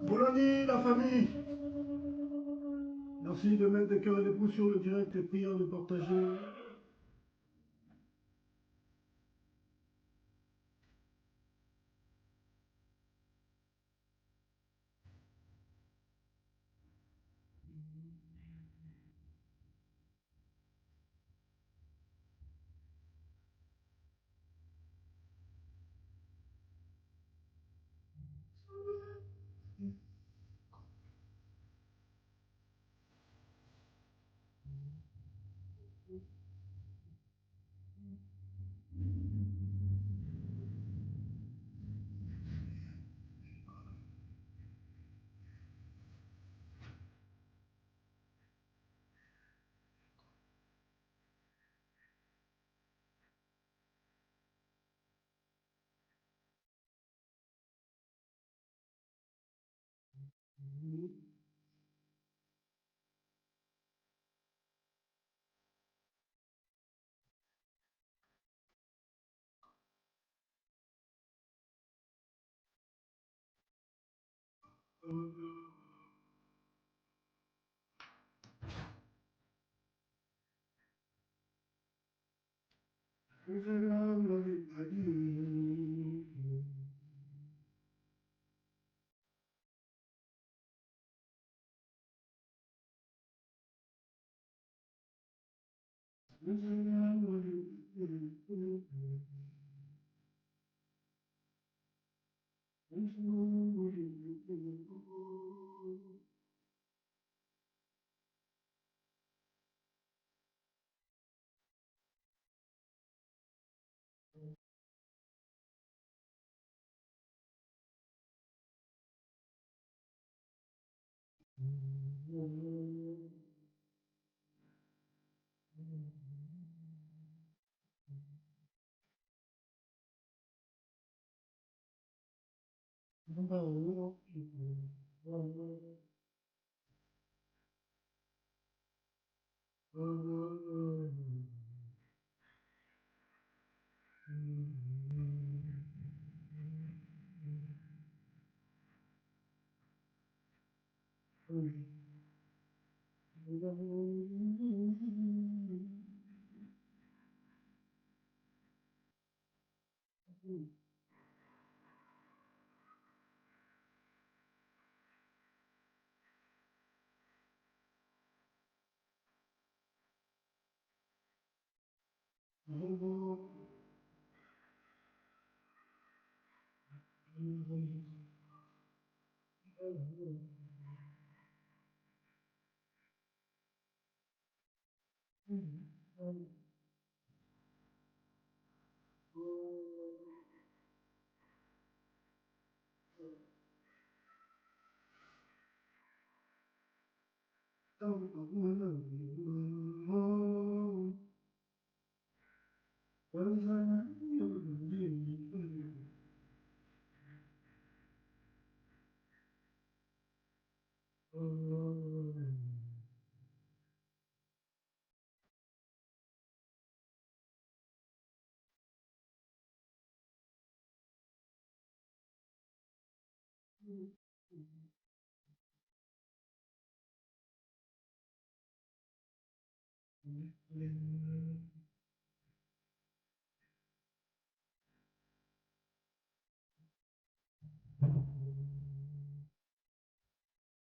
Bonne année, la famille. Merci de mettre des cœurs et des pouces sur le direct et prière de partager.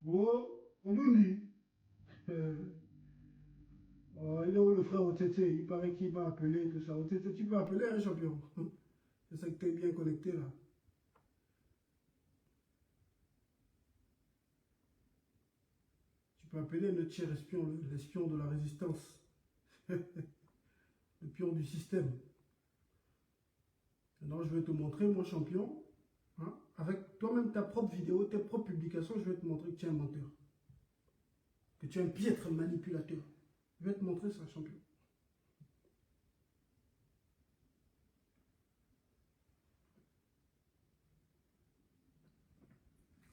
Bon, on nous dit. Il est où le frère Otete? Il paraît qu'il m'a appelé, tout ça. Otete, tu peux appeler un champion. C'est ça que tu es bien connecté là. Tu peux appeler notre cher espion, l'espion de la résistance. Le pion du système. Maintenant, je vais te montrer, mon champion, hein, avec toi-même ta propre vidéo, tes propres publications, je vais te montrer que tu es un menteur. Que tu es un piètre manipulateur. Je vais te montrer ça, champion.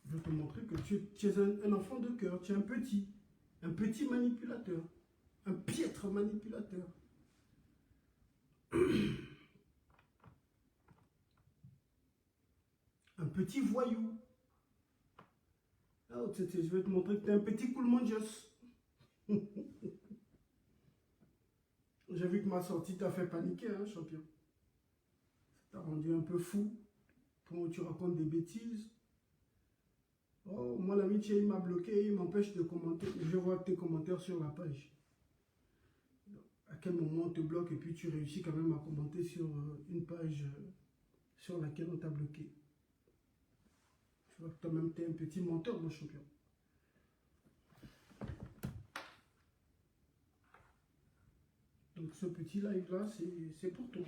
Je vais te montrer que tu es un enfant de cœur, tu es un petit manipulateur, un piètre manipulateur. Un petit voyou. Ah, je vais te montrer que tu es un petit coolmandios. J'ai vu que ma sortie t'a fait paniquer, hein, champion. Ça t'a rendu un peu fou. Quand tu racontes des bêtises. Oh, moi, l'amitié, il m'a bloqué, il m'empêche de commenter. Je vois tes commentaires sur la page. À quel moment on te bloque et puis tu réussis quand même à commenter sur une page sur laquelle on t'a bloqué. Je vois que toi-même, tu es un petit menteur, mon champion. Donc, ce petit live-là, c'est pour toi.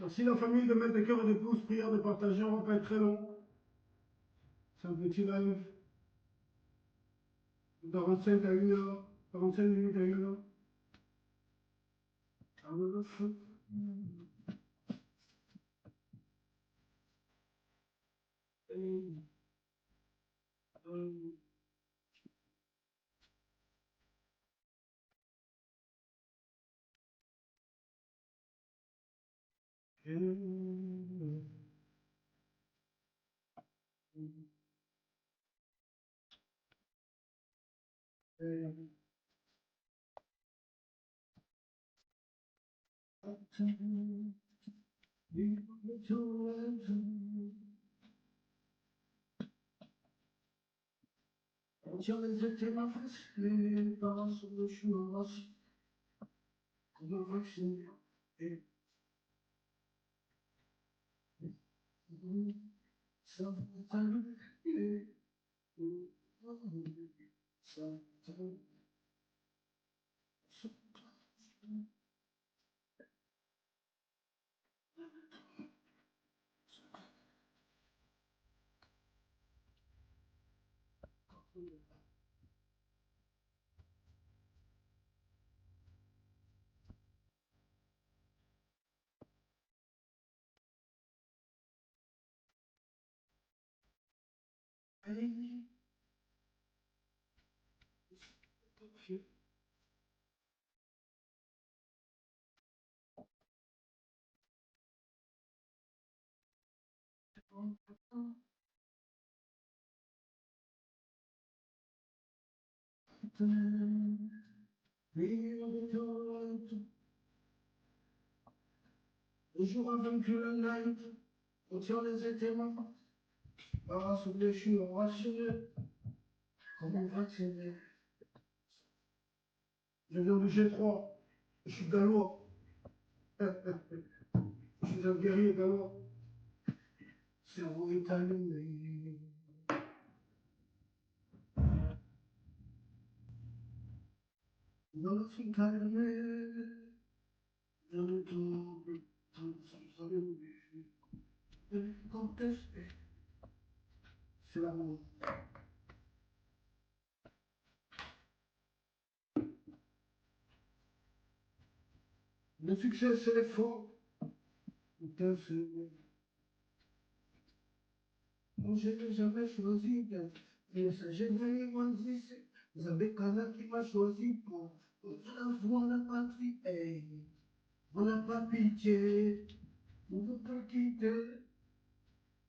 Merci la famille de mettre des cœurs et des pouces, prière de partager, on va pas être très long. C'est un petit live. 45 à 1 heure, 45 minutes à 1 heure. Sur les étés, ma face, les parents sont de chou en race. Comment vacciner? Ça va, le jour a vaincu la night, on tire les étés, ma face. Parents sont de chou en race. Comment vacciner? Je viens du G3, je suis gallois. Je suis un guerrier gallois. Cerveau est allumé. Dans le fond allumé. Dans le double. Sans allumé. Contesté. C'est l'amour. Le succès, c'est l'effort. Putain, c'est... Moi, je n'ai jamais choisi de... Mais ça, j'ai venu choisi. Vous avez quelqu'un qui m'a choisi pour la foi, la patrie. Hey, on n'a pas pitié. On ne peut pas quitter.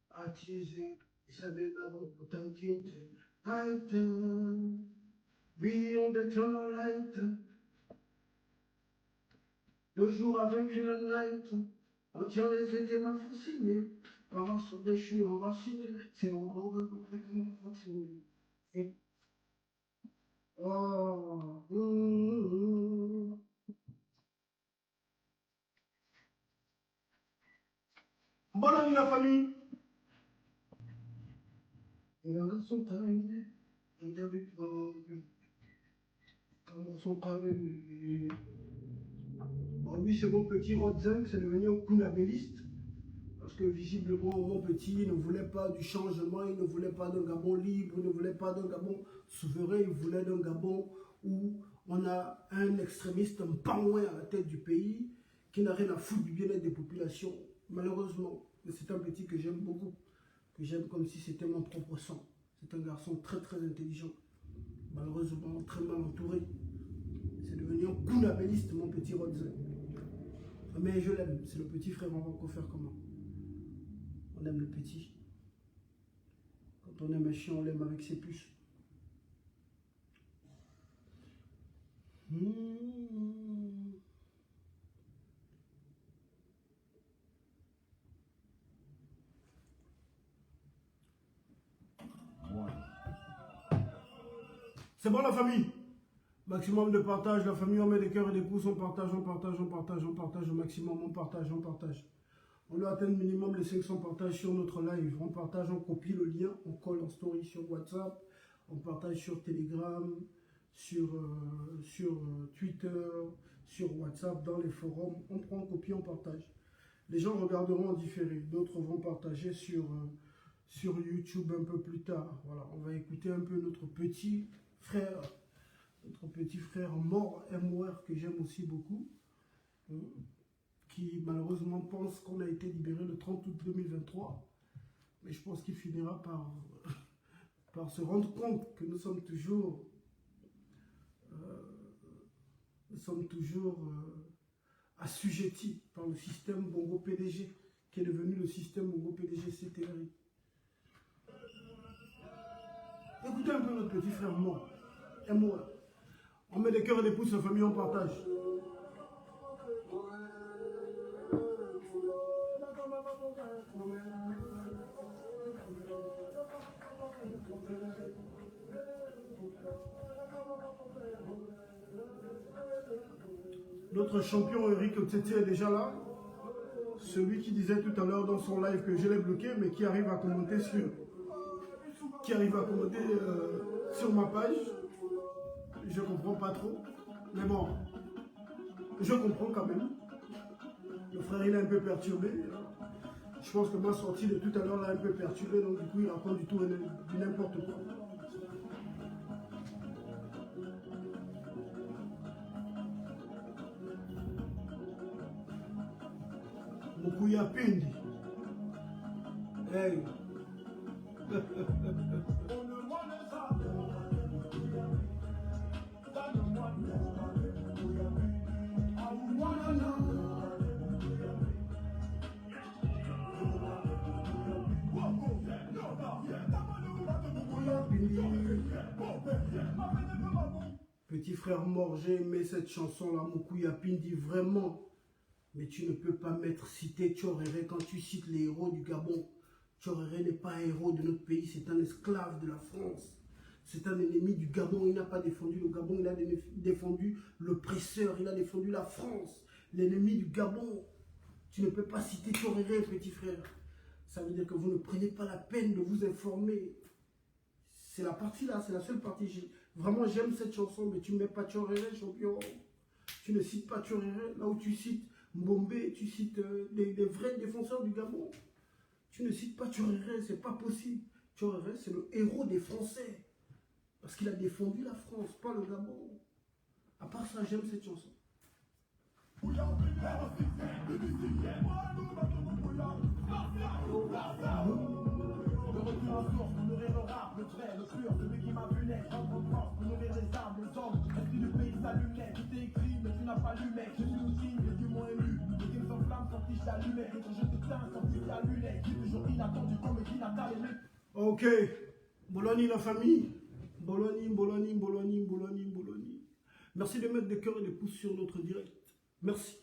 Attiser. Ils savaient d'abord pour t'inquiéter. Titan. Beyond the tunnel light. Le jour a vaincu la night. On tient les étés m'a fasciné. Parents sont déchus, enracinés. C'est mon rôle de continuer. Oh, bonne nuit la famille. Et les garçons terminés. Et David comment sont terminés. Bon, lui, c'est mon petit Rodzeng, c'est devenu un kunabéliste. Parce que visiblement, mon petit ne voulait pas du changement, il ne voulait pas d'un Gabon libre, il ne voulait pas d'un Gabon souverain, il voulait d'un Gabon où on a un extrémiste pangouin à la tête du pays qui n'a rien à foutre du bien-être des populations, malheureusement. Mais c'est un petit que j'aime beaucoup, que j'aime comme si c'était mon propre sang. C'est un garçon très très intelligent, malheureusement très mal entouré. C'est devenu un kunabéliste, mon petit Rodzeng. Mais je l'aime, c'est le petit frère, on va encore faire comment? On aime le petit. Quand on aime un chien, on l'aime avec ses puces. C'est bon la famille? Maximum de partage, la famille, on met des cœurs et des pouces, on partage, on partage, on partage, on partage au maximum, on partage, on partage. On doit atteindre minimum les 500 partages sur notre live. On partage, on copie le lien, on colle en story sur WhatsApp, on partage sur Telegram, sur Twitter, sur WhatsApp, dans les forums. On prend, on copie, on partage. Les gens regarderont en différé. D'autres vont partager sur YouTube un peu plus tard. Voilà, on va écouter un peu notre petit frère mort, MOR, que j'aime aussi beaucoup, qui malheureusement pense qu'on a été libéré le 30 août 2023. Mais je pense qu'il finira par se rendre compte que nous sommes toujours assujettis par le système Bongo PDG, qui est devenu le système Bongo PDG CTRI. Écoutez un peu notre petit frère mort, MOR. On met des cœurs et des pouces, la famille, on partage. Notre champion Eric Otsetse est déjà là. Celui qui disait tout à l'heure dans son live que je l'ai bloqué, mais qui arrive à commenter sur ma page. Je comprends pas trop. Mais bon, je comprends quand même. Le frère, il est un peu perturbé. Je pense que ma sortie de tout à l'heure l'a un peu perturbé, donc du coup, il raconte du tout du n'importe quoi. Mukuya Pindi. Hey. Petit frère mort, j'ai aimé cette chanson-là, Mukuya Pindi, vraiment. Mais tu ne peux pas mettre cité Tchoréré quand tu cites les héros du Gabon. Tchoréré n'est pas un héros de notre pays, c'est un esclave de la France. C'est un ennemi du Gabon, il n'a pas défendu le Gabon, il a défendu l'oppresseur, il a défendu la France, l'ennemi du Gabon. Tu ne peux pas citer Tchoréré, petit frère. Ça veut dire que vous ne prenez pas la peine de vous informer. C'est la partie là, c'est la seule partie. Vraiment, j'aime cette chanson, mais tu ne mets pas Tchoréré, champion. Tu ne cites pas Tchoréré, là où tu cites Mbombe, tu cites des vrais défenseurs du Gabon. Tu ne cites pas Tchoréré, c'est pas possible. Tchoréré, c'est le héros des Français. Parce qu'il a défendu la France, pas le Gabon. À part ça, j'aime cette chanson. Le trait, le pur, celui qui m'a vu naître, en France, pour nourrir les armes, les hommes, l'esprit du pays s'allumait, tout est écrit, mais tu n'as pas lu, mec, je suis le signe, Dieu m'ont élu, les games s'enflamment quand je t'allumais, et quand je te teins, quand tu t'allumais, j'ai toujours inattendu comme qui n'a pas aimé. Ok, Bologna la famille, Bologna. Merci de mettre des cœurs et des pouces sur notre direct, merci,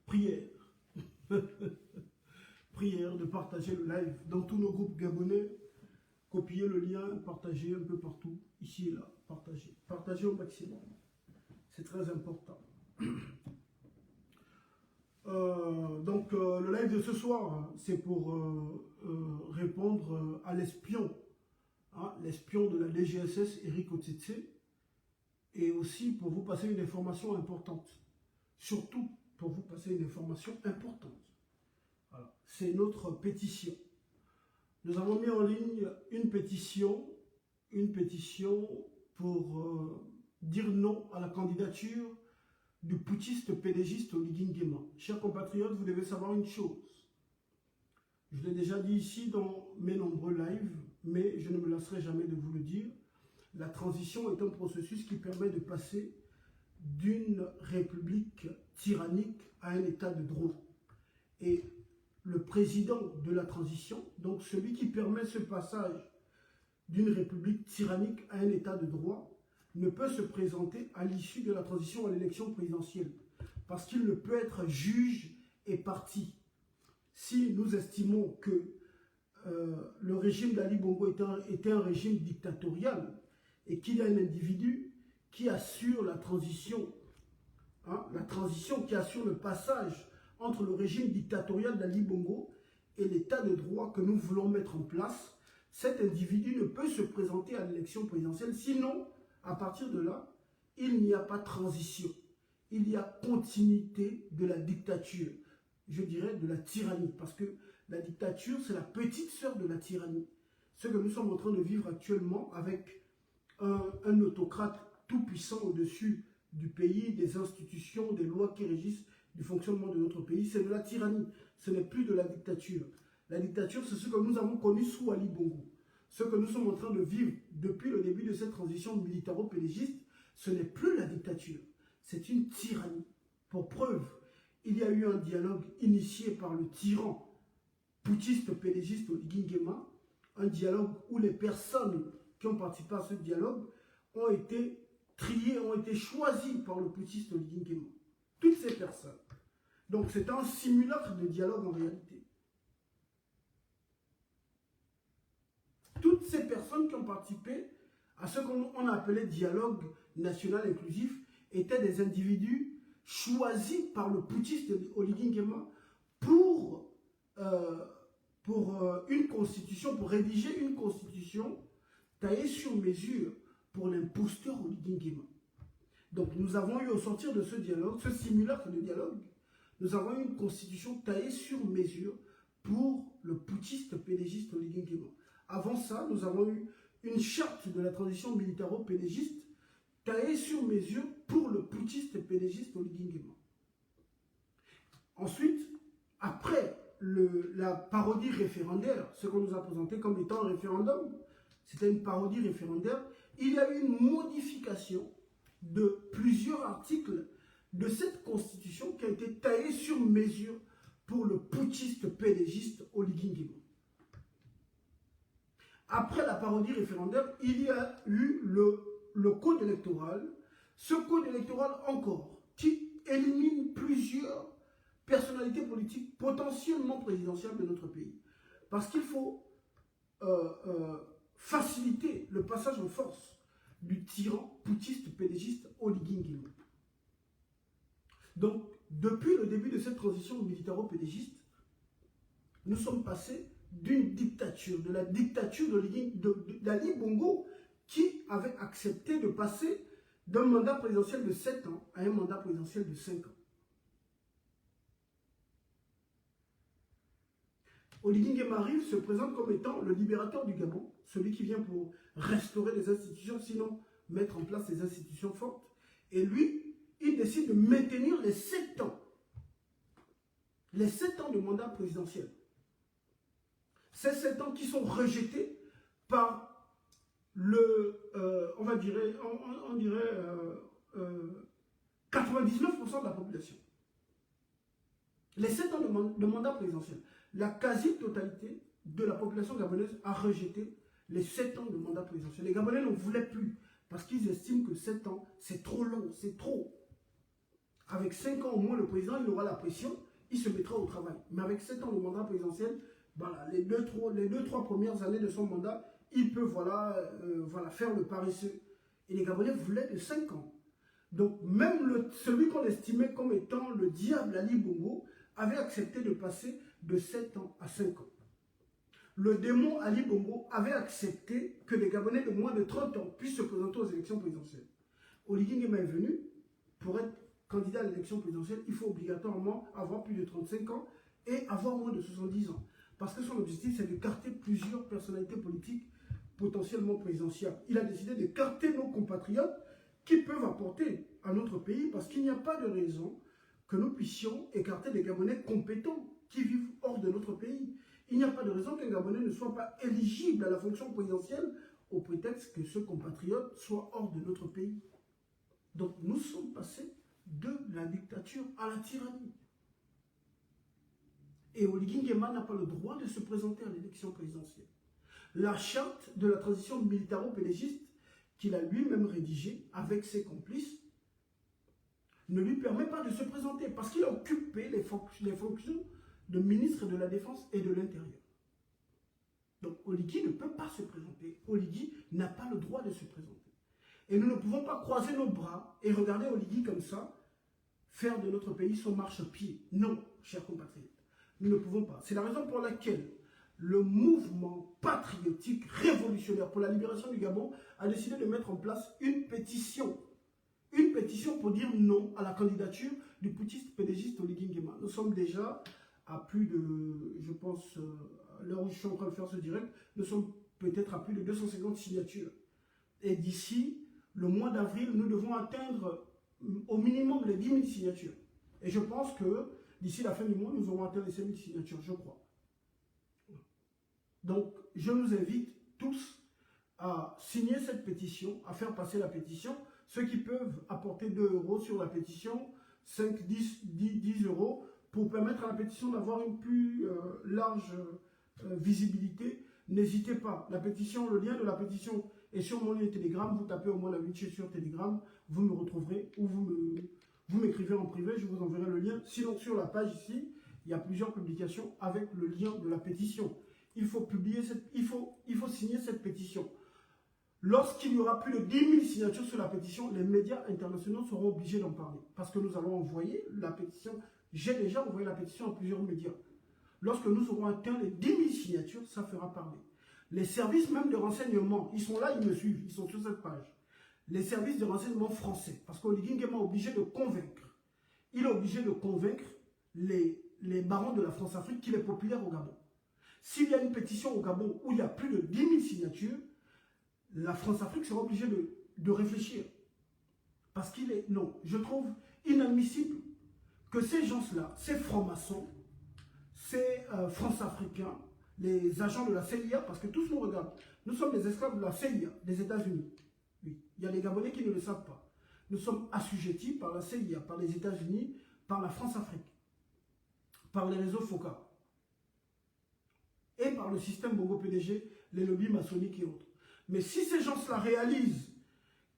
prière, prière de partager le live dans tous nos groupes gabonais. Copiez le lien, partagez un peu partout, ici et là, partagez au maximum. C'est très important. Le live de ce soir, c'est pour répondre à l'espion, l'espion de la DGSS, Eric Otsetse, et aussi pour vous passer une information importante. Surtout pour vous passer une information importante. Voilà. C'est notre pétition. Nous avons mis en ligne une pétition pour dire non à la candidature du putschiste pédégiste Oligui Nguema. Chers compatriotes, vous devez savoir une chose. Je l'ai déjà dit ici dans mes nombreux lives, mais je ne me lasserai jamais de vous le dire. La transition est un processus qui permet de passer d'une république tyrannique à un état de droit. Et le président de la transition, donc celui qui permet ce passage d'une république tyrannique à un état de droit, ne peut se présenter à l'issue de la transition à l'élection présidentielle, parce qu'il ne peut être juge et parti. Si nous estimons que le régime d'Ali Bongo était un régime dictatorial et qu'il y a un individu qui assure la transition qui assure le passage entre le régime dictatorial d'Ali Bongo et l'état de droit que nous voulons mettre en place, cet individu ne peut se présenter à l'élection présidentielle, sinon, à partir de là, il n'y a pas transition, il y a continuité de la dictature. je dirais, de la tyrannie. Parce que la dictature, c'est la petite sœur de la tyrannie. Ce que nous sommes en train de vivre actuellement avec un autocrate tout-puissant au-dessus du pays, des institutions, des lois qui régissent du fonctionnement de notre pays, c'est de la tyrannie. Ce n'est plus de la dictature. La dictature, c'est ce que nous avons connu sous Ali Bongo. Ce que nous sommes en train de vivre depuis le début de cette transition militaro-pélégiste, ce n'est plus la dictature. C'est une tyrannie. Pour preuve, il y a eu un dialogue initié par le tyran putschiste-pélégiste Oligui Nguema, un dialogue où les personnes qui ont participé à ce dialogue ont été triées, ont été choisies par le putschiste Oligui Nguema. Toutes ces personnes. Donc c'est un simulacre de dialogue en réalité. Toutes ces personnes qui ont participé à ce qu'on a appelé dialogue national inclusif étaient des individus choisis par le putschiste Oligui Nguema pour une constitution, pour rédiger une constitution taillée sur mesure pour l'imposteur Oligui Nguema. Donc nous avons eu au sortir de ce dialogue, ce simulacre de dialogue, nous avons eu une constitution taillée sur mesure pour le putschiste pélégiste Oligui Nguema. Avant ça, nous avons eu une charte de la transition militaro-pélégiste taillée sur mesure pour le putschiste pélégiste Oligui Nguema. Ensuite, après la parodie référendaire, ce qu'on nous a présenté comme étant un référendum, c'était une parodie référendaire, il y a eu une modification de plusieurs articles de cette constitution qui a été taillée sur mesure pour le putschiste pélégiste Oligui Nguema. Après la parodie référendaire, il y a eu le code électoral, ce code électoral encore, qui élimine plusieurs personnalités politiques potentiellement présidentielles de notre pays. Parce qu'il faut faciliter le passage en force du tyran putschiste pélégiste Oligui Nguema. Donc, depuis le début de cette transition militaro-pélégiste, nous sommes passés d'une dictature, de la dictature d'Ali Bongo, qui avait accepté de passer d'un mandat présidentiel de 7 ans à un mandat présidentiel de 5 ans. Oligui Nguema arrive, se présente comme étant le libérateur du Gabon, celui qui vient pour restaurer les institutions, sinon mettre en place des institutions fortes. Et lui, il décide de maintenir les 7 ans. Les 7 ans de mandat présidentiel. Ces 7 ans qui sont rejetés par on dirait 99% de la population. Les 7 ans de mandat présidentiel. La quasi-totalité de la population gabonaise a rejeté les 7 ans de mandat présidentiel. Les Gabonais n'en voulaient plus parce qu'ils estiment que 7 ans, c'est trop long, c'est trop. Avec 5 ans au moins, le président, il aura la pression, il se mettra au travail. Mais avec 7 ans de mandat présidentiel, voilà, les 2-3 premières années de son mandat, il peut faire le paresseux. Et les Gabonais voulaient de 5 ans. Donc même celui qu'on estimait comme étant le diable Ali Bongo avait accepté de passer de 7 ans à 5 ans. Le démon Ali Bongo avait accepté que les Gabonais de moins de 30 ans puissent se présenter aux élections présidentielles. Oligui Nguema est venu, pour être candidat à l'élection présidentielle, il faut obligatoirement avoir plus de 35 ans et avoir moins de 70 ans. Parce que son objectif, c'est de carter plusieurs personnalités politiques potentiellement présidentielles. Il a décidé de carter nos compatriotes qui peuvent apporter à notre pays, parce qu'il n'y a pas de raison que nous puissions écarter des Gabonais compétents qui vivent hors de notre pays. Il n'y a pas de raison qu'un Gabonais ne soit pas éligible à la fonction présidentielle au prétexte que ce compatriote soit hors de notre pays. Donc nous sommes passés de la dictature à la tyrannie. Et Oligui Nguema n'a pas le droit de se présenter à l'élection présidentielle. La charte de la transition militaro-pélégiste qu'il a lui-même rédigée avec ses complices ne lui permet pas de se présenter parce qu'il a occupé les fonctions de ministre de la Défense et de l'Intérieur. Donc Oligui ne peut pas se présenter. Oligui n'a pas le droit de se présenter. Et nous ne pouvons pas croiser nos bras et regarder Oligui comme ça, faire de notre pays son marchepied. Non, chers compatriotes, nous ne pouvons pas. C'est la raison pour laquelle le mouvement patriotique révolutionnaire pour la libération du Gabon a décidé de mettre en place une pétition. Une pétition pour dire non à la candidature du putschiste pélégiste Oligui Nguema. Nous sommes déjà à plus de, je pense, à l'heure où je suis en train de faire ce direct, nous sommes peut-être à plus de 250 signatures. Et d'ici le mois d'avril, nous devons atteindre au minimum les 10 000 signatures. Et je pense que d'ici la fin du mois, nous aurons atteint les 5 000 signatures, je crois. Donc, je nous invite tous à signer cette pétition, à faire passer la pétition. Ceux qui peuvent apporter 2 € sur la pétition, 5, 10 € pour permettre à la pétition d'avoir une plus large visibilité. N'hésitez pas. La pétition, le lien de la pétition est sur mon lien Telegram. Vous tapez au moins la Vinci sur Telegram, vous me retrouverez ou vous m'écrivez en privé, je vous enverrai le lien. Sinon, sur la page ici, il y a plusieurs publications avec le lien de la pétition. Il faut signer cette pétition. Lorsqu'il y aura plus de 10 000 signatures sur la pétition, les médias internationaux seront obligés d'en parler. Parce que nous allons envoyer la pétition. J'ai déjà envoyé la pétition à plusieurs médias. Lorsque nous aurons atteint les 10 000 signatures, ça fera parler. Les services même de renseignement, ils sont là, ils me suivent, ils sont sur cette page. Les services de renseignement français, parce qu'Oligui Nguema est obligé de convaincre. Il est obligé de convaincre les barons de la France-Afrique qu'il est populaire au Gabon. S'il y a une pétition au Gabon où il y a plus de 10 000 signatures, la France-Afrique sera obligée de réfléchir. Parce qu'il est, non, je trouve inadmissible que ces gens-là, ces francs-maçons, ces France-Africains, les agents de la CIA, parce que tous nous regardent, nous sommes des esclaves de la CIA, des États-Unis. Oui. Il y a les Gabonais qui ne le savent pas. Nous sommes assujettis par la CIA, par les États-Unis, par la France-Afrique, par les réseaux FOCA et par le système Bongo PDG, les lobbies maçonniques et autres. Mais si ces gens-là réalisent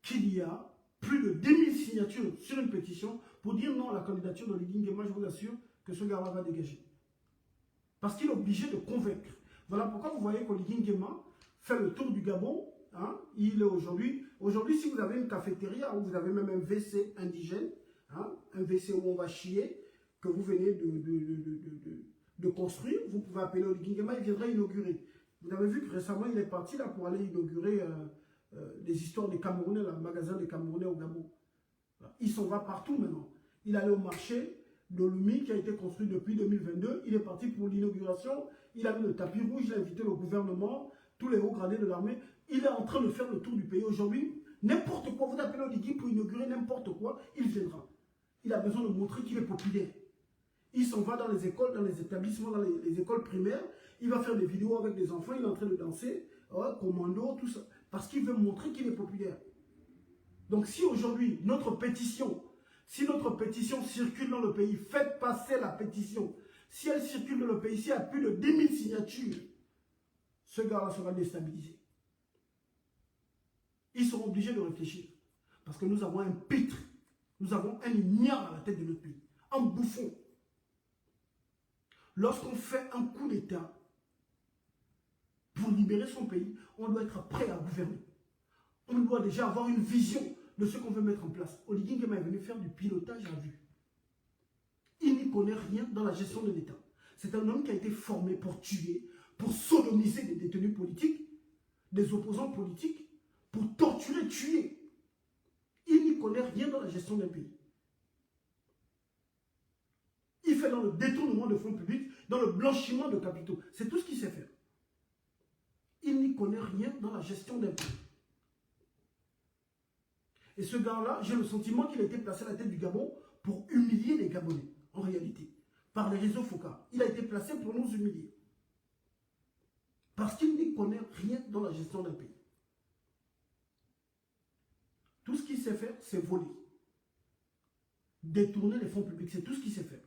qu'il y a plus de 10 000 signatures sur une pétition pour dire non à la candidature d'Oligui Nguema, je vous assure que ce gars-là va dégager. Parce qu'il est obligé de convaincre. Voilà pourquoi vous voyez qu'Oligui Nguema fait le tour du Gabon. Hein, il est aujourd'hui, si vous avez une cafétéria ou vous avez même un WC indigène, hein, un WC où on va chier, que vous venez de construire, vous pouvez appeler Oligui Nguema, il viendra inaugurer. Vous avez vu que récemment, il est parti là pour aller inaugurer les histoires des Camerounais, le magasin des Camerounais au Gabon. Il s'en va partout maintenant. Il allait au marché de Lomé qui a été construit depuis 2022. Il est parti pour l'inauguration. Il a mis le tapis rouge, il a invité le gouvernement, tous les hauts gradés de l'armée. Il est en train de faire le tour du pays aujourd'hui. N'importe quoi, vous appelez Oligui pour inaugurer n'importe quoi, il viendra. Il a besoin de montrer qu'il est populaire. Il s'en va dans les écoles, dans les établissements, dans les écoles primaires. Il va faire des vidéos avec des enfants, il est en train de danser, commando, tout ça. Parce qu'il veut montrer qu'il est populaire. Donc si aujourd'hui, notre pétition, si notre pétition circule dans le pays, faites passer la pétition. Si elle circule dans le pays, s'il y a plus de 10 000 signatures, ce gars-là sera déstabilisé. Ils seront obligés de réfléchir. Parce que nous avons un pitre, nous avons un ignare à la tête de notre pays, un bouffon. Lorsqu'on fait un coup d'État pour libérer son pays, on doit être prêt à gouverner. On doit déjà avoir une vision de ce qu'on veut mettre en place. Oligui Nguema est venu faire du pilotage à vue. Il n'y connaît rien dans la gestion de l'État. C'est un homme qui a été formé pour tuer, pour sodomiser des détenus politiques, des opposants politiques, pour torturer, tuer. Il n'y connaît rien dans la gestion d'un pays. Il fait dans le détournement de fonds publics, dans le blanchiment de capitaux. C'est tout ce qu'il sait faire. Il n'y connaît rien dans la gestion d'un pays. Et ce gars-là, j'ai le sentiment qu'il a été placé à la tête du Gabon pour humilier les Gabonais, en réalité, par les réseaux FOCA. Il a été placé pour nous humilier. Parce qu'il n'y connaît rien dans la gestion d'un pays. Tout ce qu'il sait faire, c'est voler. Détourner les fonds publics, c'est tout ce qu'il sait faire.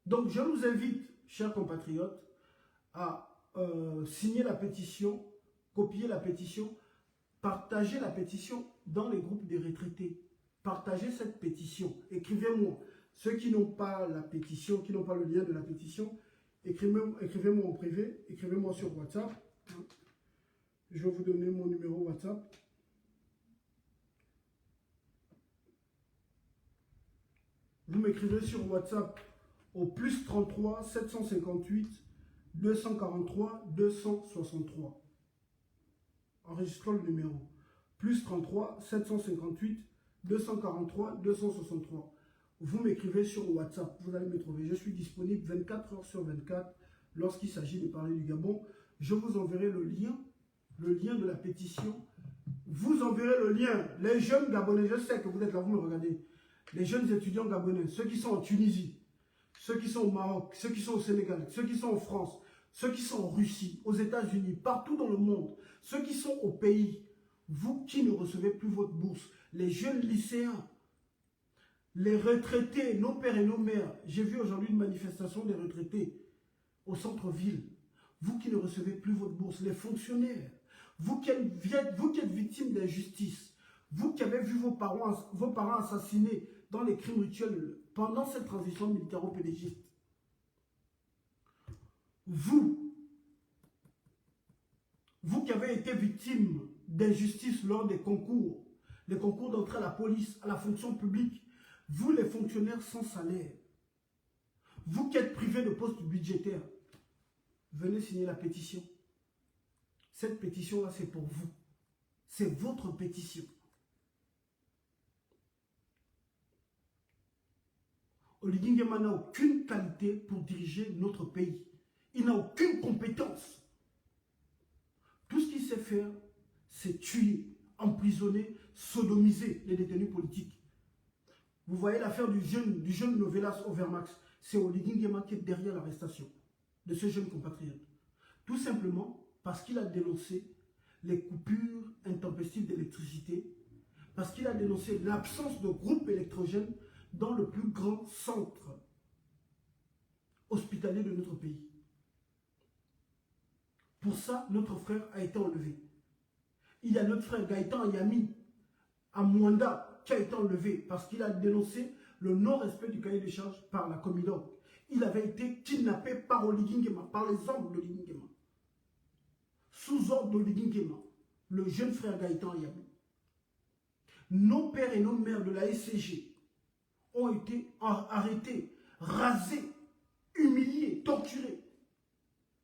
Donc, je vous invite, chers compatriotes, à signer la pétition, copier la pétition, partager la pétition dans les groupes des retraités. Partagez cette pétition. Écrivez-moi. Ceux qui n'ont pas la pétition, qui n'ont pas le lien de la pétition, écrivez-moi en privé, écrivez-moi sur WhatsApp. Je vais vous donner mon numéro WhatsApp. Vous m'écrivez sur WhatsApp au plus 33 758 243 263. Enregistrons le numéro. Plus 33 758 243 263. vous m'écrivez sur WhatsApp, vous allez me trouver. Je suis disponible 24 heures sur 24 lorsqu'il s'agit de parler du Gabon. Je vous enverrai le lien de la pétition. Vous enverrez le lien. Les jeunes Gabonais, je sais que vous êtes là, vous me regardez. Les jeunes étudiants gabonais, ceux qui sont en Tunisie, ceux qui sont au Maroc, ceux qui sont au Sénégal, ceux qui sont en France, ceux qui sont en Russie, aux États-Unis, partout dans le monde, ceux qui sont au pays, vous qui ne recevez plus votre bourse, les jeunes lycéens, les retraités, nos pères et nos mères. J'ai vu aujourd'hui une manifestation des retraités au centre-ville. Vous qui ne recevez plus votre bourse, les fonctionnaires, vous qui êtes victimes d'injustice, vous qui avez vu vos parents assassinés dans les crimes rituels pendant cette transition militaro-pédégiste, vous qui avez été victime d'injustice lors des concours d'entrée à la police, à la fonction publique, vous les fonctionnaires sans salaire, vous qui êtes privés de postes budgétaires, venez signer la pétition. Cette pétition-là, c'est pour vous. C'est votre pétition. Oligui Nguema n'a aucune qualité pour diriger notre pays. Il n'a aucune compétence. Tout ce qu'il sait faire, c'est tuer, emprisonner, sodomiser les détenus politiques. Vous voyez l'affaire du jeune Novelas Overmax. C'est Oligui Nguema qui est derrière l'arrestation de ce jeune compatriote. Tout simplement parce qu'il a dénoncé les coupures intempestives d'électricité, parce qu'il a dénoncé l'absence de groupes électrogènes dans le plus grand centre hospitalier de notre pays. Pour ça, notre frère a été enlevé. Il y a notre frère Gaëtan Ayami, à Mwanda, qui a été enlevé parce qu'il a dénoncé le non-respect du cahier de charges par la Comilog. Il avait été kidnappé par Oligui Nguema, par les hommes d'Oligui Nguema. Sous ordre d'Oligui Nguema, le jeune frère Gaëtan Ayami. Nos pères et nos mères de la SCG ont été arrêtés, rasés, humiliés, torturés.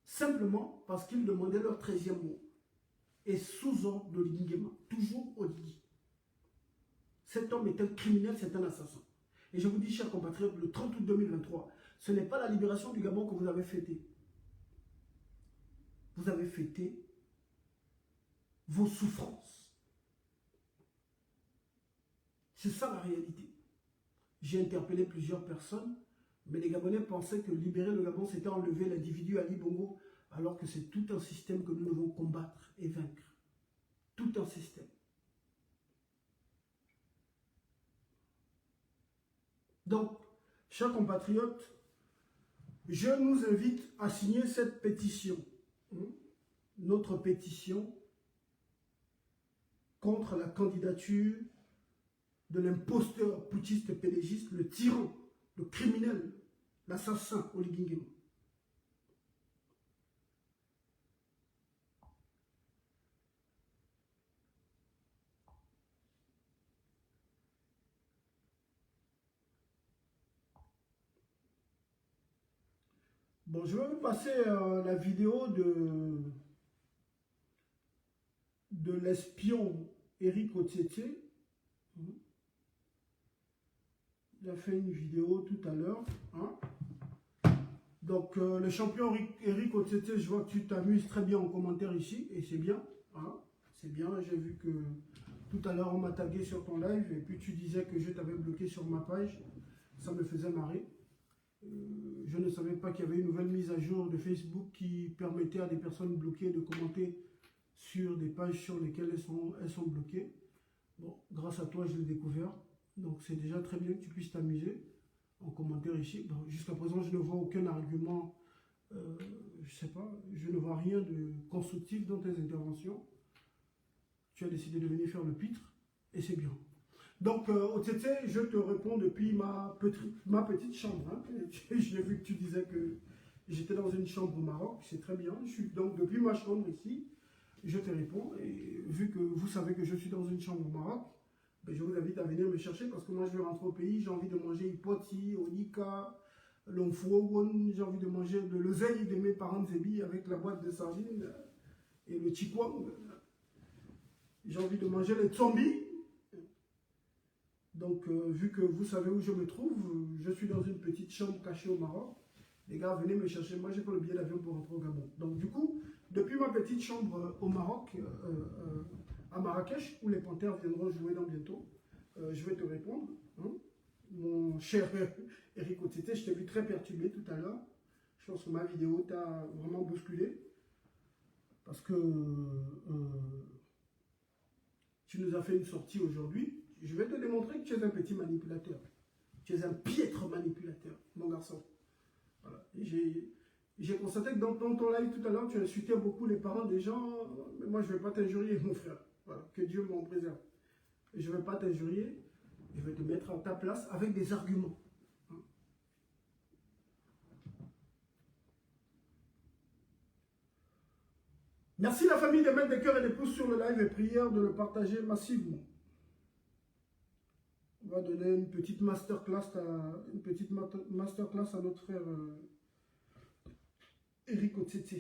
Simplement parce qu'ils demandaient leur 13e mot. Et sous ordre d'Oligui Nguema, toujours Oligui. Cet homme est un criminel, c'est un assassin. Et je vous dis, chers compatriotes, le 30 août 2023, ce n'est pas la libération du Gabon que vous avez fêtée. Vous avez fêté vos souffrances. C'est ça la réalité. J'ai interpellé plusieurs personnes, mais les Gabonais pensaient que libérer le Gabon, c'était enlever l'individu Ali Bongo, alors que c'est tout un système que nous devons combattre et vaincre. Tout un système. Donc, chers compatriotes, je nous invite à signer cette pétition. Notre pétition contre la candidature de l'imposteur putschiste pédégiste, le tyran, le criminel, l'assassin Oligui Nguema. Bon, je vais vous passer la vidéo de l'espion Eric Otiété. Il a fait une vidéo tout à l'heure. Donc, le champion Eric Otiété, je vois que tu t'amuses très bien en commentaire ici, et c'est bien. C'est bien, j'ai vu que tout à l'heure, on m'a tagué sur ton live, et puis tu disais que je t'avais bloqué sur ma page. Ça me faisait marrer. Je ne savais pas qu'il y avait une nouvelle mise à jour de Facebook qui permettait à des personnes bloquées de commenter sur des pages sur lesquelles elles sont bloquées. Bon, grâce à toi, je l'ai découvert. Donc, c'est déjà très bien que tu puisses t'amuser en commentaire ici. Bon, jusqu'à présent, je ne vois aucun argument, je sais pas, je ne vois rien de constructif dans tes interventions. Tu as décidé de venir faire le pitre et c'est bien. Donc, Otiété, je te réponds depuis ma petite chambre. J'ai vu que tu disais que j'étais dans une chambre au Maroc. C'est très bien. Je suis donc depuis ma chambre ici. Je te réponds. Et vu que vous savez que je suis dans une chambre au Maroc, ben, je vous invite à venir me chercher parce que moi, je vais rentrer au pays. J'ai envie de manger hipoti, onika, l'onfouogon. J'ai envie de manger de l'oseille de mes parents zébi avec la boîte de sardines et le chikwang. J'ai envie de manger les zombies. Donc, vu que vous savez où je me trouve, je suis dans une petite chambre cachée au Maroc. Les gars, venez me chercher. Moi, j'ai pas le billet d'avion pour rentrer au Gabon. Donc, du coup, depuis ma petite chambre au Maroc, à Marrakech, où les Panthères viendront jouer dans bientôt, je vais te répondre. Hein. Mon cher Eric Otete, je t'ai vu très perturbé tout à l'heure. Je pense que ma vidéo t'a vraiment bousculé. Parce que tu nous as fait une sortie aujourd'hui. Je vais te démontrer que tu es un petit manipulateur. Tu es un piètre manipulateur, mon garçon. Voilà. J'ai constaté que dans ton live tout à l'heure, tu insultais beaucoup les parents des gens. Mais moi, je ne vais pas t'injurier, mon frère. Voilà. Que Dieu m'en préserve. Je ne vais pas t'injurier. Je vais te mettre à ta place avec des arguments. Merci la famille de mettre des cœurs et des pouces sur le live et prière de le partager massivement. On va donner une petite masterclass à notre frère Eric Otete.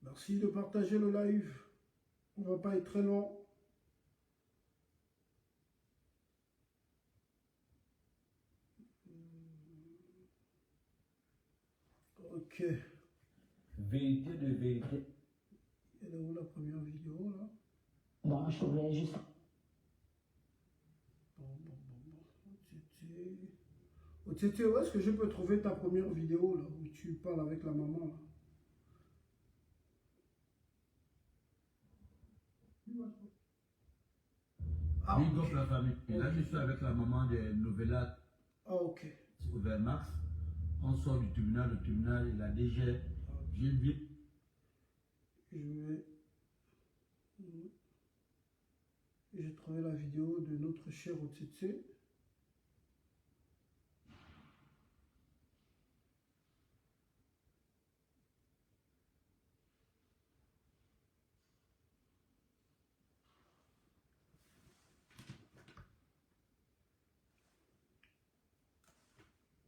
Merci de partager le live. On ne va pas être très long. Ok. Vérité de vérité. Elle est où la première vidéo là? Bon, je voulais juste. Otete, où est-ce que je peux trouver ta première vidéo là où tu parles avec la maman là? Ah, oui, donc la famille. Et là, je suis avec la maman des Novelas. Ah, ok. Vers mars. On sort du tribunal, le tribunal, il a déjà. J'ai vite. J'ai trouvé la vidéo de notre cher Otete.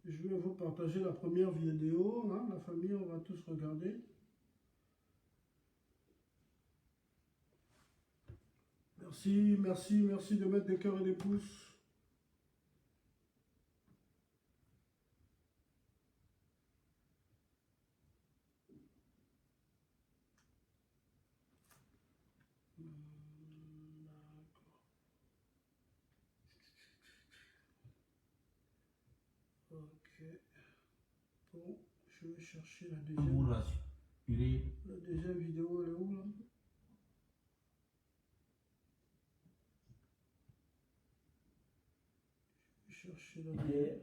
Je vais vous partager la première vidéo. Hein, la famille, on va tous regarder. Merci, merci, merci de mettre des cœurs et des pouces. Ok. Bon, je vais chercher la deuxième. La deuxième vidéo, elle est où là? Je vais chercher la deuxième.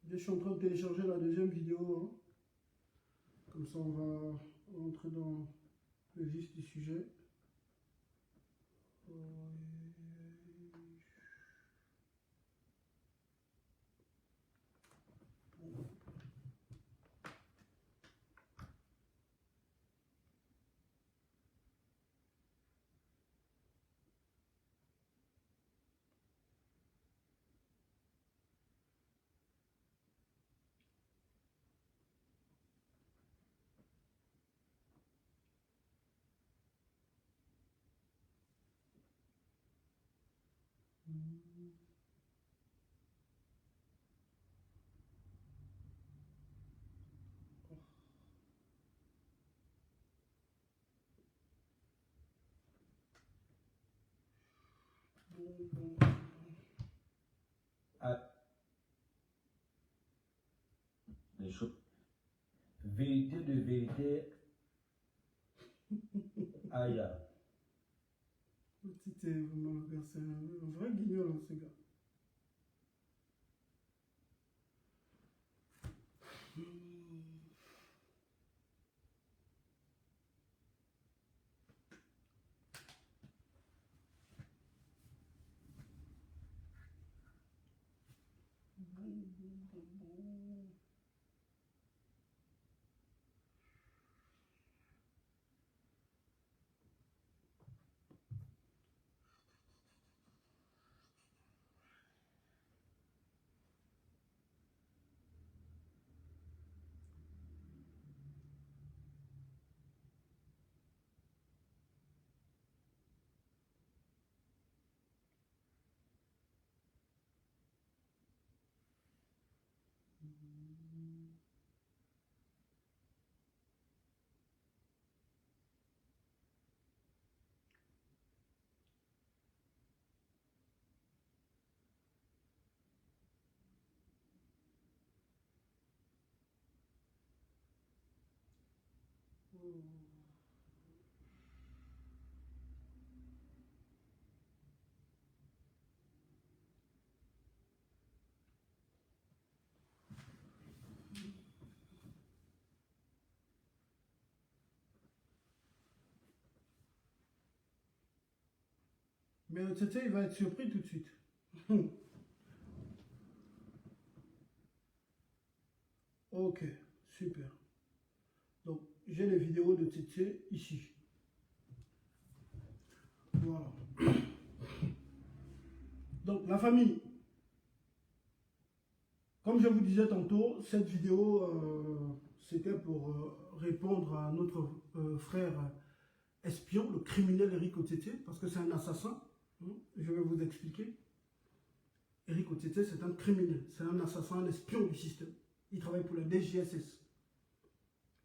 Je suis en train de télécharger la deuxième vidéo. Hein. Comme ça, on va rentrer dans le vif du sujet. Les choses. Vérité de vérité. Aïe. C'était vraiment c'est un vrai guignol, hein, ce gars. Mais Tete, il va être surpris tout de suite. Ok, super. Donc, j'ai les vidéos de Tete ici. Voilà. Donc, la famille. Comme je vous disais tantôt, cette vidéo, c'était pour répondre à notre frère espion, le criminel Eric Otete, parce que c'est un assassin. Je vais vous expliquer. Eric Otete, c'est un criminel, c'est un assassin, un espion du système. Il travaille pour la DGSS,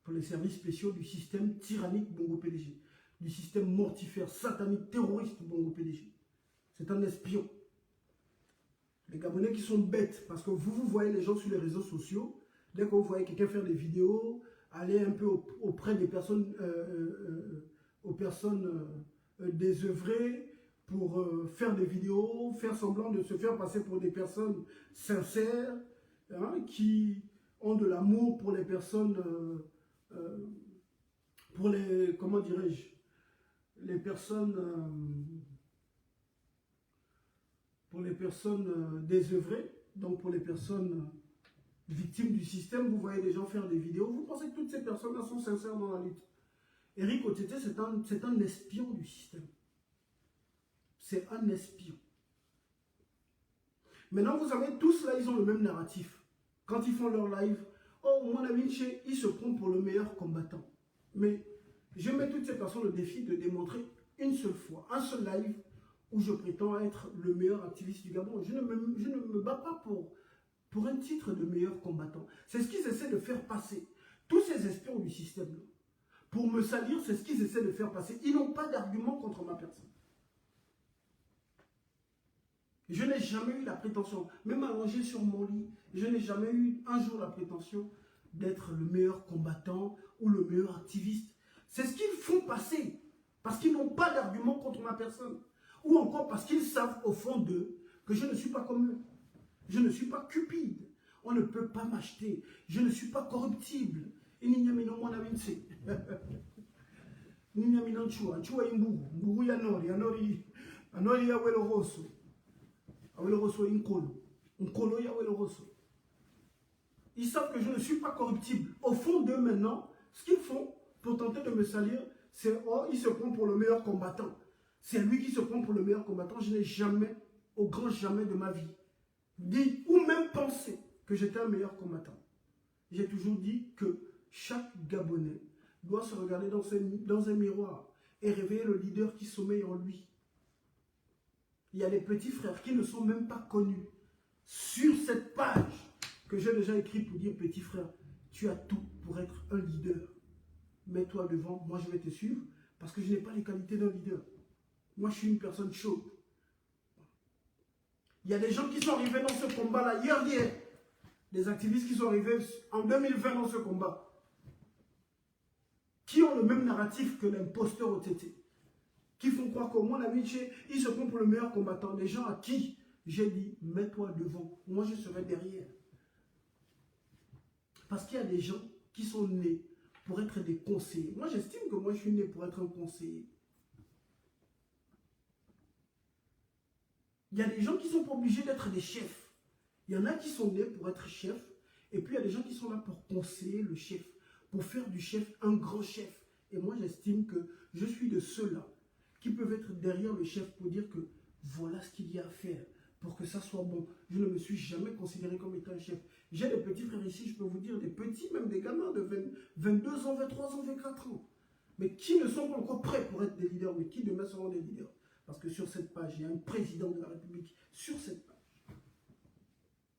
pour les services spéciaux du système tyrannique Bongo PDG, du système mortifère, satanique, terroriste Bongo PDG. C'est un espion. Les Gabonais qui sont bêtes, parce que vous voyez les gens sur les réseaux sociaux, dès que vous voyez quelqu'un faire des vidéos, aller un peu auprès des personnes, désœuvrées, pour faire des vidéos, faire semblant de se faire passer pour des personnes sincères, hein, qui ont de l'amour pour les personnes, pour les, comment dirais-je, les personnes, désœuvrées, donc pour les personnes victimes du système. Vous voyez des gens faire des vidéos, vous pensez que toutes ces personnes-là sont sincères dans la lutte. Eric Otete, c'est un espion du système. C'est un espion. Maintenant, vous savez, tous là, ils ont le même narratif. Quand ils font leur live, oh, mon ami, il se prend pour le meilleur combattant. Mais je mets toutes ces personnes au défi de démontrer une seule fois, un seul live, où je prétends être le meilleur activiste du Gabon. Je ne me bats pas pour un titre de meilleur combattant. C'est ce qu'ils essaient de faire passer. Tous ces espions du système, pour me salir, c'est ce qu'ils essaient de faire passer. Ils n'ont pas d'argument contre ma personne. Je n'ai jamais eu la prétention, même allongé sur mon lit, je n'ai jamais eu un jour la prétention d'être le meilleur combattant ou le meilleur activiste. C'est ce qu'ils font passer, parce qu'ils n'ont pas d'argument contre ma personne. Ou encore parce qu'ils savent au fond d'eux que je ne suis pas comme eux. Je ne suis pas cupide. On ne peut pas m'acheter. Je ne suis pas corruptible. Et Ninyamino mon ami c'est. Ninyamino chua, chua imbu, mbu yanori, yanori ya welo rosso. Awelo rosso inkolo. Inkolo ya welo rosso. Ils savent que je ne suis pas corruptible. Au fond d'eux maintenant, ce qu'ils font pour tenter de me salir, c'est oh, il se prend pour le meilleur combattant. C'est lui qui se prend pour le meilleur combattant. Je n'ai jamais, au grand jamais de ma vie, dit ou même pensé que j'étais un meilleur combattant. J'ai toujours dit que chaque Gabonais doit se regarder dans un miroir et réveiller le leader qui sommeille en lui. Il y a des petits frères qui ne sont même pas connus. Sur cette page que j'ai déjà écrite pour dire, petit frère, tu as tout pour être un leader. Mets-toi devant, moi je vais te suivre, parce que je n'ai pas les qualités d'un leader. Moi je suis une personne chaude. Il y a des gens qui sont arrivés dans ce combat-là hier. Des activistes qui sont arrivés en 2020 dans ce combat. Qui ont le même narratif que l'imposteur OTT. Qui font croire qu'au moins la Miché, ils se prennent pour le meilleur combattant. Des gens à qui j'ai dit, mets-toi devant. Moi je serai derrière. Parce qu'il y a des gens qui sont nés pour être des conseillers. Moi j'estime que moi je suis né pour être un conseiller. Il y a des gens qui ne sont pas obligés d'être des chefs. Il y en a qui sont nés pour être chefs Et puis il y a des gens qui sont là pour conseiller le chef, pour faire du chef un grand chef. Et moi j'estime que je suis de ceux-là qui peuvent être derrière le chef pour dire que voilà ce qu'il y a à faire pour que ça soit bon. Je ne me suis jamais considéré comme étant un chef. J'ai des petits frères ici, je peux vous dire, des petits, même des gamins de 22 ans, 23 ans, 24 ans. Mais qui ne sont pas encore prêts pour être des leaders, mais qui demain seront des leaders. Parce que sur cette page, il y a un président de la République. Sur cette page.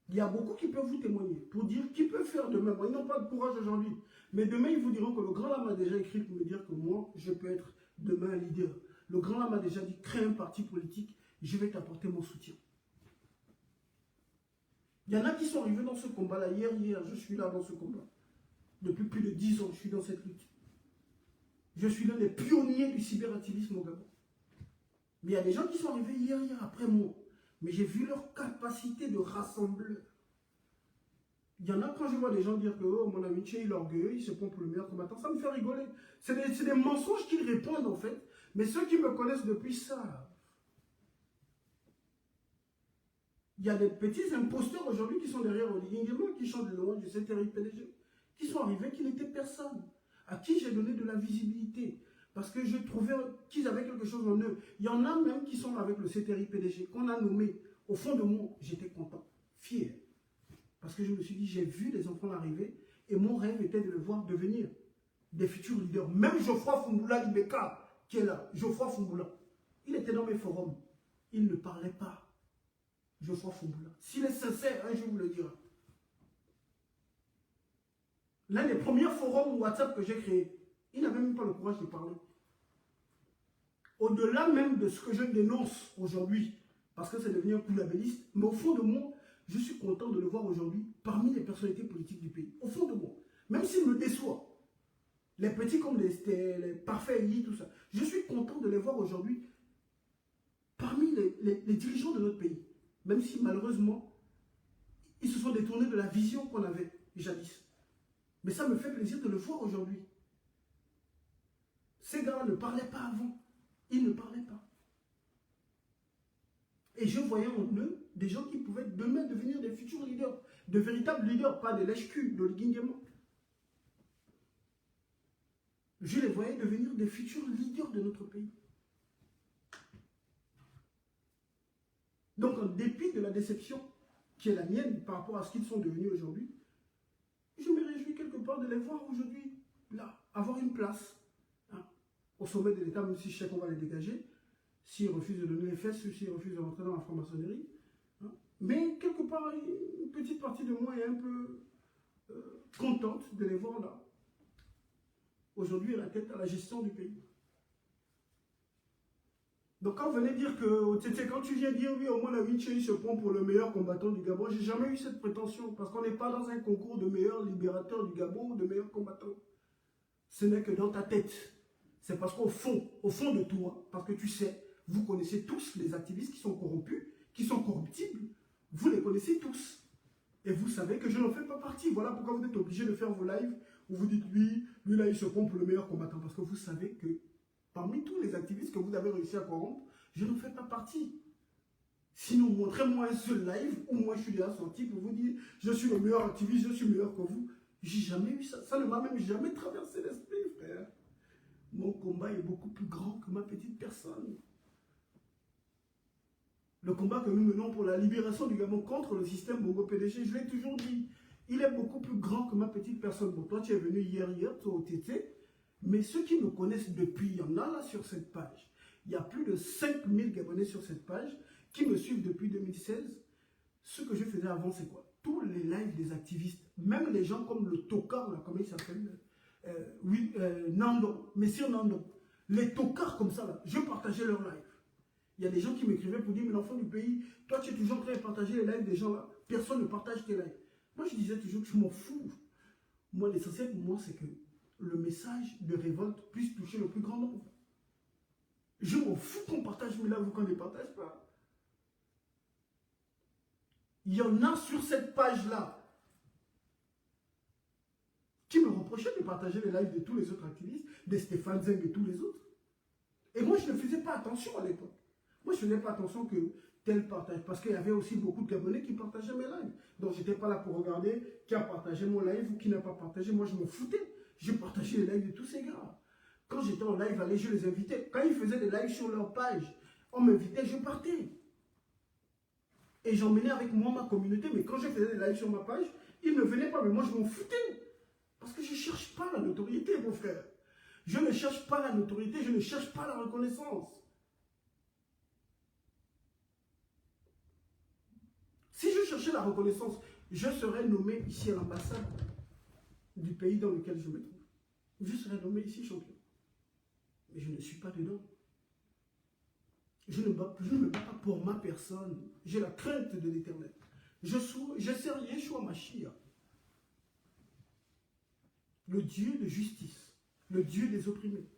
Il y a beaucoup qui peuvent vous témoigner pour dire qu'ils peuvent faire demain. Bon, ils n'ont pas de courage aujourd'hui. Mais demain, ils vous diront que le Grand Lama a déjà écrit pour me dire que moi, je peux être demain un leader. Le Grand Lama a déjà dit, crée un parti politique, je vais t'apporter mon soutien. Il y en a qui sont arrivés dans ce combat-là. Hier, je suis là dans ce combat. Depuis plus de 10 ans, je suis dans cette lutte. Je suis l'un des pionniers du cyberactivisme au Gabon. Mais il y a des gens qui sont arrivés hier après moi. Mais j'ai vu leur capacité de rassembleur. Il y en a quand je vois des gens dire que oh, mon ami Tché, il est orgueilleux, il se prend pour le meilleur combattant. Ça me fait rigoler. C'est des mensonges qu'ils répondent en fait. Mais ceux qui me connaissent depuis ça. Il y a des petits imposteurs aujourd'hui qui sont derrière Oli Nguema, qui chantent le nom du CTRI PDG, qui sont arrivés, qui n'étaient personne, à qui j'ai donné de la visibilité, parce que je trouvais qu'ils avaient quelque chose en eux. Il y en a même qui sont avec le CTRI PDG, qu'on a nommé. Au fond de moi, j'étais content, fier, parce que je me suis dit, j'ai vu les enfants arriver, et mon rêve était de les voir devenir des futurs leaders. Même Geoffroy Fumboula Libeka, qui est là, Geoffroy Fumboula, il était dans mes forums, il ne parlait pas. Geoffroy Fumboula. S'il est sincère, je vous le dirai. L'un des premiers forums WhatsApp que j'ai créé, il n'avait même pas le courage de parler. Au-delà même de ce que je dénonce aujourd'hui, parce que c'est devenu un coups-labelliste, mais au fond de moi, je suis content de le voir aujourd'hui parmi les personnalités politiques du pays. Au fond de moi. Même s'il me déçoit. Les petits comme les parfaits Yi, tout ça. Je suis content de les voir aujourd'hui parmi les dirigeants de notre pays. Même si malheureusement, ils se sont détournés de la vision qu'on avait jadis. Mais ça me fait plaisir de le voir aujourd'hui. Ces gars-là ne parlaient pas avant. Ils ne parlaient pas. Et je voyais en eux des gens qui pouvaient demain devenir des futurs leaders. De véritables leaders, pas des lèche-culs d'Oli Nguema. Je les voyais devenir des futurs leaders de notre pays. Donc, en dépit de la déception qui est la mienne par rapport à ce qu'ils sont devenus aujourd'hui, je me réjouis quelque part de les voir aujourd'hui, là, avoir une place hein, au sommet de l'État, même si je sais qu'on va les dégager, s'ils refusent de donner les fesses, ou s'ils refusent de rentrer dans la franc-maçonnerie. Hein. Mais quelque part, une petite partie de moi est un peu contente de les voir là, aujourd'hui à la tête, à la gestion du pays. Donc quand vous venez dire que, quand tu viens dire, oui, au moins la Vinci se prend pour le meilleur combattant du Gabon, j'ai jamais eu cette prétention, parce qu'on n'est pas dans un concours de meilleur libérateur du Gabon ou de meilleur combattant. Ce n'est que dans ta tête. C'est parce qu'au fond de toi, parce que tu sais, vous connaissez tous les activistes qui sont corrompus, qui sont corruptibles, vous les connaissez tous. Et vous savez que je n'en fais pas partie. Voilà pourquoi vous êtes obligé de faire vos lives où vous dites, lui là, il se prend pour le meilleur combattant, parce que vous savez que parmi tous les activistes que vous avez réussi à corrompre, je ne fais pas partie. Sinon, montrez-moi un seul live où moi je suis déjà sorti pour vous dire je suis le meilleur activiste, je suis meilleur que vous. J'ai jamais eu ça. Ça ne m'a même jamais traversé l'esprit, frère. Mon combat est beaucoup plus grand que ma petite personne. Le combat que nous menons pour la libération du Gabon contre le système Bongo PDG, je l'ai toujours dit, il est beaucoup plus grand que ma petite personne. Bon, toi tu es venu hier, toi au TT. Mais ceux qui me connaissent depuis, il y en a là sur cette page. Il y a plus de 5000 Gabonais sur cette page qui me suivent depuis 2016. Ce que je faisais avant, c'est quoi? Tous les lives des activistes, même les gens comme le Tokar, là, comment il s'appelle Nando, Messire Nando. Les Tokars comme ça, là, je partageais leurs lives. Il y a des gens qui m'écrivaient pour dire, mais l'enfant du pays, toi tu es toujours en train de partager les lives des gens là. Personne ne partage tes lives. Moi je disais toujours que je m'en fous. Moi l'essentiel pour moi c'est que le message de révolte puisse toucher le plus grand nombre. Je m'en fous qu'on partage mes lives ou qu'on ne les partage pas. Il y en a sur cette page-là qui me reprochaient de partager les lives de tous les autres activistes, de Stéphane Zeng et tous les autres. Et moi, je ne faisais pas attention à l'époque. Moi, je ne faisais pas attention que tel partage. Parce qu'il y avait aussi beaucoup de Gabonais qui partageaient mes lives. Donc, je n'étais pas là pour regarder qui a partagé mon live ou qui n'a pas partagé. Moi, je m'en foutais. Je partageais les lives de tous ces gars. Quand j'étais en live, allez, je les invitais. Quand ils faisaient des lives sur leur page, on m'invitait, je partais. Et j'emmenais avec moi ma communauté. Mais quand je faisais des lives sur ma page, ils ne venaient pas. Mais moi, je m'en foutais. Parce que je ne cherche pas la notoriété, mon frère. Je ne cherche pas la notoriété, je ne cherche pas la reconnaissance. Si je cherchais la reconnaissance, je serais nommé ici à l'ambassade du pays dans lequel je me trouve. Je serais nommé ici champion. Mais je ne suis pas dedans. Je ne me bats pas pour ma personne. J'ai la crainte de l'Éternel. Je sers Yeshua Mashiach, le Dieu de justice, le Dieu des opprimés.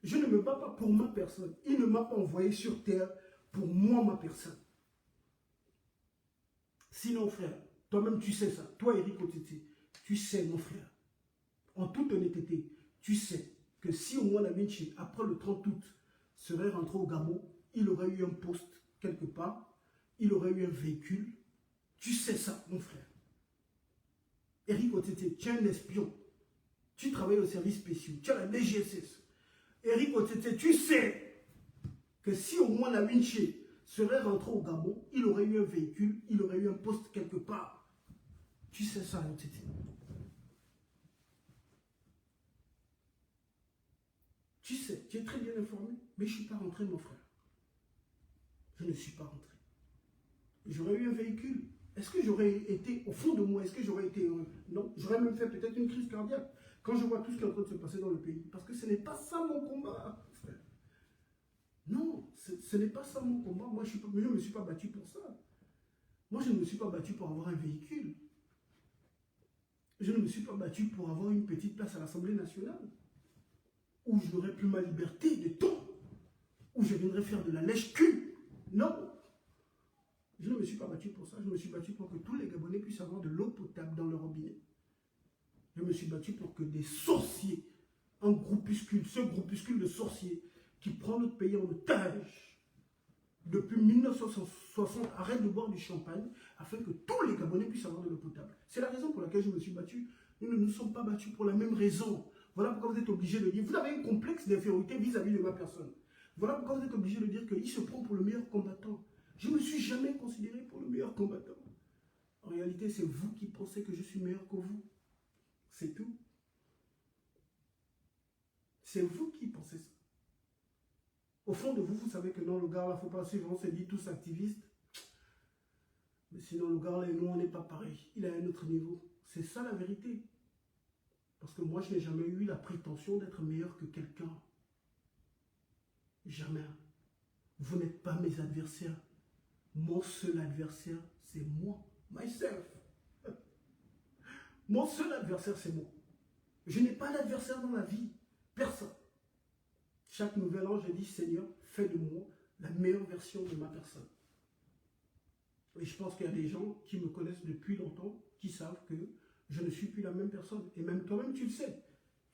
Je ne me bats pas pour ma personne. Il ne m'a pas envoyé sur terre pour moi, ma personne. Sinon, frère, toi-même tu sais ça. Toi, Eric Otete, tu sais, mon frère, en toute honnêteté, tu sais que si au mois d'Aminchi, après le 30 août, serait rentré au Gabon, il aurait eu un poste quelque part, il aurait eu un véhicule. Tu sais ça, mon frère. Eric Otete, tu es un espion. Tu travailles au service spécial. Tu as la DGSS. Eric Otete, tu sais que si au mois d'Aminchi serait rentré au Gabon, il aurait eu un véhicule, il aurait eu un poste quelque part. Tu sais ça, Otete. Tu sais, tu es très bien informé, mais je ne suis pas rentré, mon frère. Je ne suis pas rentré. J'aurais eu un véhicule. Est-ce que j'aurais été, au fond de moi, est-ce que j'aurais été heureux? Non, j'aurais même fait peut-être une crise cardiaque quand je vois tout ce qui est en train de se passer dans le pays. Parce que ce n'est pas ça mon combat, frère. Non, ce n'est pas ça mon combat. Moi, je ne me suis pas battu pour ça. Moi, je ne me suis pas battu pour avoir un véhicule. Je ne me suis pas battu pour avoir une petite place à l'Assemblée nationale, où je n'aurais plus ma liberté de temps, où je viendrais faire de la lèche-cul. Non. Je ne me suis pas battu pour ça. Je me suis battu pour que tous les Gabonais puissent avoir de l'eau potable dans leur robinet. Je me suis battu pour que des sorciers, un groupuscule, ce groupuscule de sorciers qui prend notre pays en otage depuis 1960, arrête de boire du champagne afin que tous les Gabonais puissent avoir de l'eau potable. C'est la raison pour laquelle je me suis battu. Nous ne nous sommes pas battus pour la même raison. Voilà pourquoi vous êtes obligé de dire, vous avez un complexe d'infériorité vis-à-vis de ma personne. Voilà pourquoi vous êtes obligé de dire qu'il se prend pour le meilleur combattant. Je ne me suis jamais considéré pour le meilleur combattant. En réalité, c'est vous qui pensez que je suis meilleur que vous. C'est tout. C'est vous qui pensez ça. Au fond de vous, vous savez que non, le gars là, il ne faut pas suivre, on s'est dit tous activistes. Mais sinon, le gars là et nous, on n'est pas pareil. Il a un autre niveau. C'est ça la vérité. Parce que moi, je n'ai jamais eu la prétention d'être meilleur que quelqu'un. Jamais. Vous n'êtes pas mes adversaires. Mon seul adversaire, c'est moi. Myself. Mon seul adversaire, c'est moi. Je n'ai pas d'adversaire dans la vie. Personne. Chaque nouvel an, je dis, Seigneur, fais de moi la meilleure version de ma personne. Et je pense qu'il y a des gens qui me connaissent depuis longtemps, qui savent que je ne suis plus la même personne. Et même toi-même, tu le sais.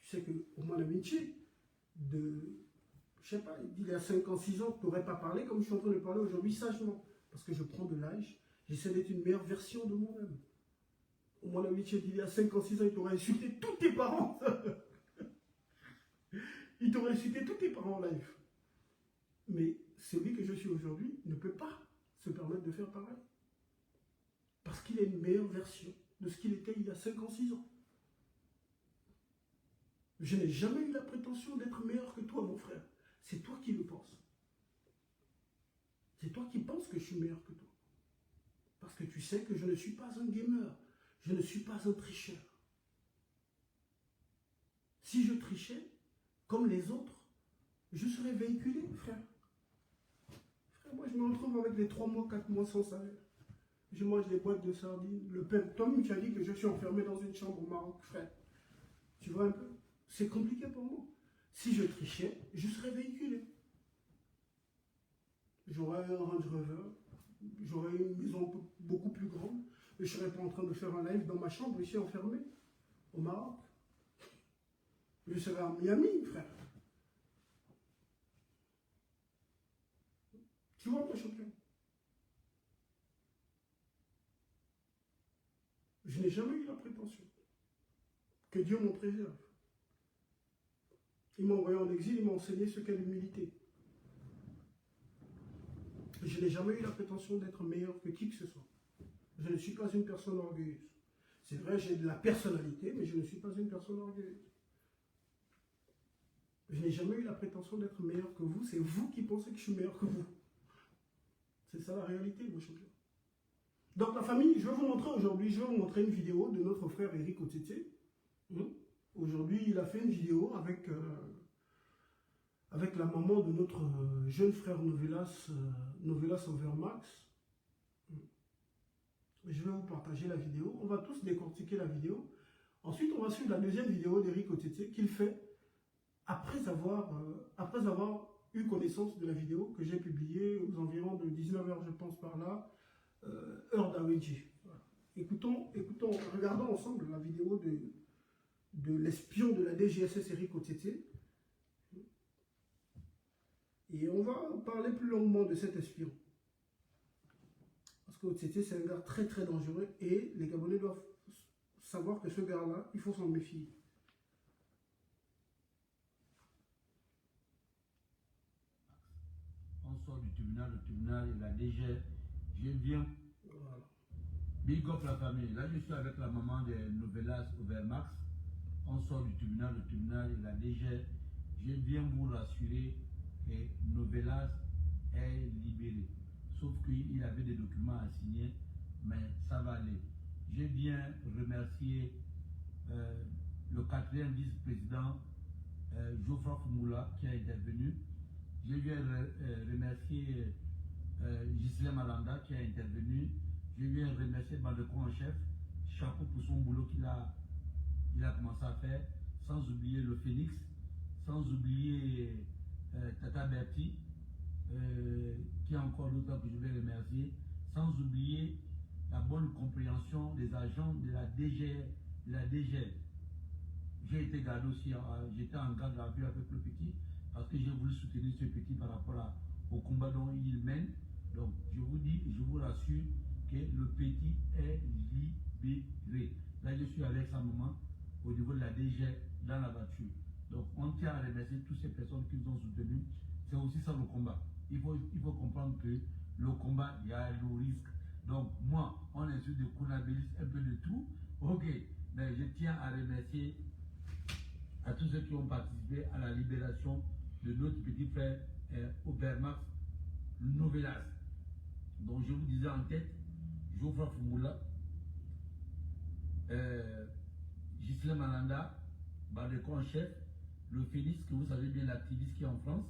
Tu sais qu'au mois d'amitié, je sais pas, il y a 5 ans, 6 ans, tu n'aurais pas parlé comme je suis en train de parler aujourd'hui sagement. Parce que je prends de l'âge, j'essaie d'être une meilleure version de moi-même. Au mois d'amitié, il y a 5 ans, 6 ans, il t'aurait insulté tous tes parents. Il t'aurait insulté tous tes parents en live. Mais celui que je suis aujourd'hui ne peut pas se permettre de faire pareil. Parce qu'il est une meilleure version de ce qu'il était il y a 5 ans, 6 ans. Je n'ai jamais eu la prétention d'être meilleur que toi, mon frère. C'est toi qui le penses. C'est toi qui penses que je suis meilleur que toi. Parce que tu sais que je ne suis pas un gamer. Je ne suis pas un tricheur. Si je trichais, comme les autres, je serais véhiculé, frère. Frère, moi, je me retrouve avec des 3 mois, 4 mois sans salaire. Je mange des boîtes de sardines, le pain. Toi-même, tu as dit que je suis enfermé dans une chambre au Maroc, frère. Tu vois un peu? C'est compliqué pour moi. Si je trichais, je serais véhiculé. J'aurais un Range Rover, j'aurais une maison beaucoup plus grande, et je ne serais pas en train de faire un live dans ma chambre ici enfermé, au Maroc. Je serais à Miami, frère. Tu vois, mon champion? Je n'ai jamais eu la prétention. Que Dieu m'en préserve. Il m'a envoyé en exil, il m'a enseigné ce qu'est l'humilité. Je n'ai jamais eu la prétention d'être meilleur que qui que ce soit. Je ne suis pas une personne orgueilleuse. C'est vrai, j'ai de la personnalité, mais je ne suis pas une personne orgueilleuse. Je n'ai jamais eu la prétention d'être meilleur que vous. C'est vous qui pensez que je suis meilleur que vous. C'est ça la réalité, mon champion. Donc la famille, je vais vous montrer aujourd'hui, je vais vous montrer une vidéo de notre frère Eric Otete. Aujourd'hui, il a fait une vidéo avec la maman de notre jeune frère Novelas, Novelas Overmax. Je vais vous partager la vidéo. On va tous décortiquer la vidéo. Ensuite, on va suivre la deuxième vidéo d'Eric Otete qu'il fait après avoir eu connaissance de la vidéo que j'ai publiée aux environs de 19 h, je pense par là, heure d'Awedji. Voilà. Écoutons, regardons ensemble la vidéo de l'espion de la DGSS Eric Otete. Et on va parler plus longuement de cet espion. Parce que Otete, c'est un gars très très dangereux et les Gabonais doivent savoir que ce gars-là, il faut s'en méfier. On sort du tribunal, le tribunal et la DG. Je viens. Voilà. Big up la famille. Là, je suis avec la maman de Novelas Overmax. On sort du tribunal, le tribunal et la DG. Je viens vous rassurer que Novelas est libéré. Sauf qu'il avait des documents à signer, mais ça va aller. Je viens remercier le 4e vice-président Geoffroy Fumoula qui a intervenu. Je viens remercier Ghislain Malanda qui a intervenu. Je viens remercier Bandeko en chef, chapeau pour son boulot qu'il a commencé à faire, sans oublier le Phoenix, sans oublier Tata Berti, qui est encore d'autres que je vais remercier, sans oublier la bonne compréhension des agents de la DG. J'ai été gardé aussi, j'étais en garde à vue avec le petit, parce que j'ai voulu soutenir ce petit par rapport au combat dont il mène. Donc je vous dis, je vous rassure que le petit est libéré. Là je suis avec sa maman au niveau de la DG dans la voiture. Donc on tient à remercier toutes ces personnes qui nous ont soutenus. C'est aussi ça le combat. Il faut comprendre que le combat, il y a le risque. Donc moi, on insulte de Kounabilis, un peu de tout. Ok, mais je tiens à remercier à tous ceux qui ont participé à la libération de notre petit frère Overmax Novelas. Donc je vous disais en tête, Geoffroy Fumoula, Ghislain Malanda, Bandeko en chef, le Phoenix, que vous savez bien, l'activiste qui est en France,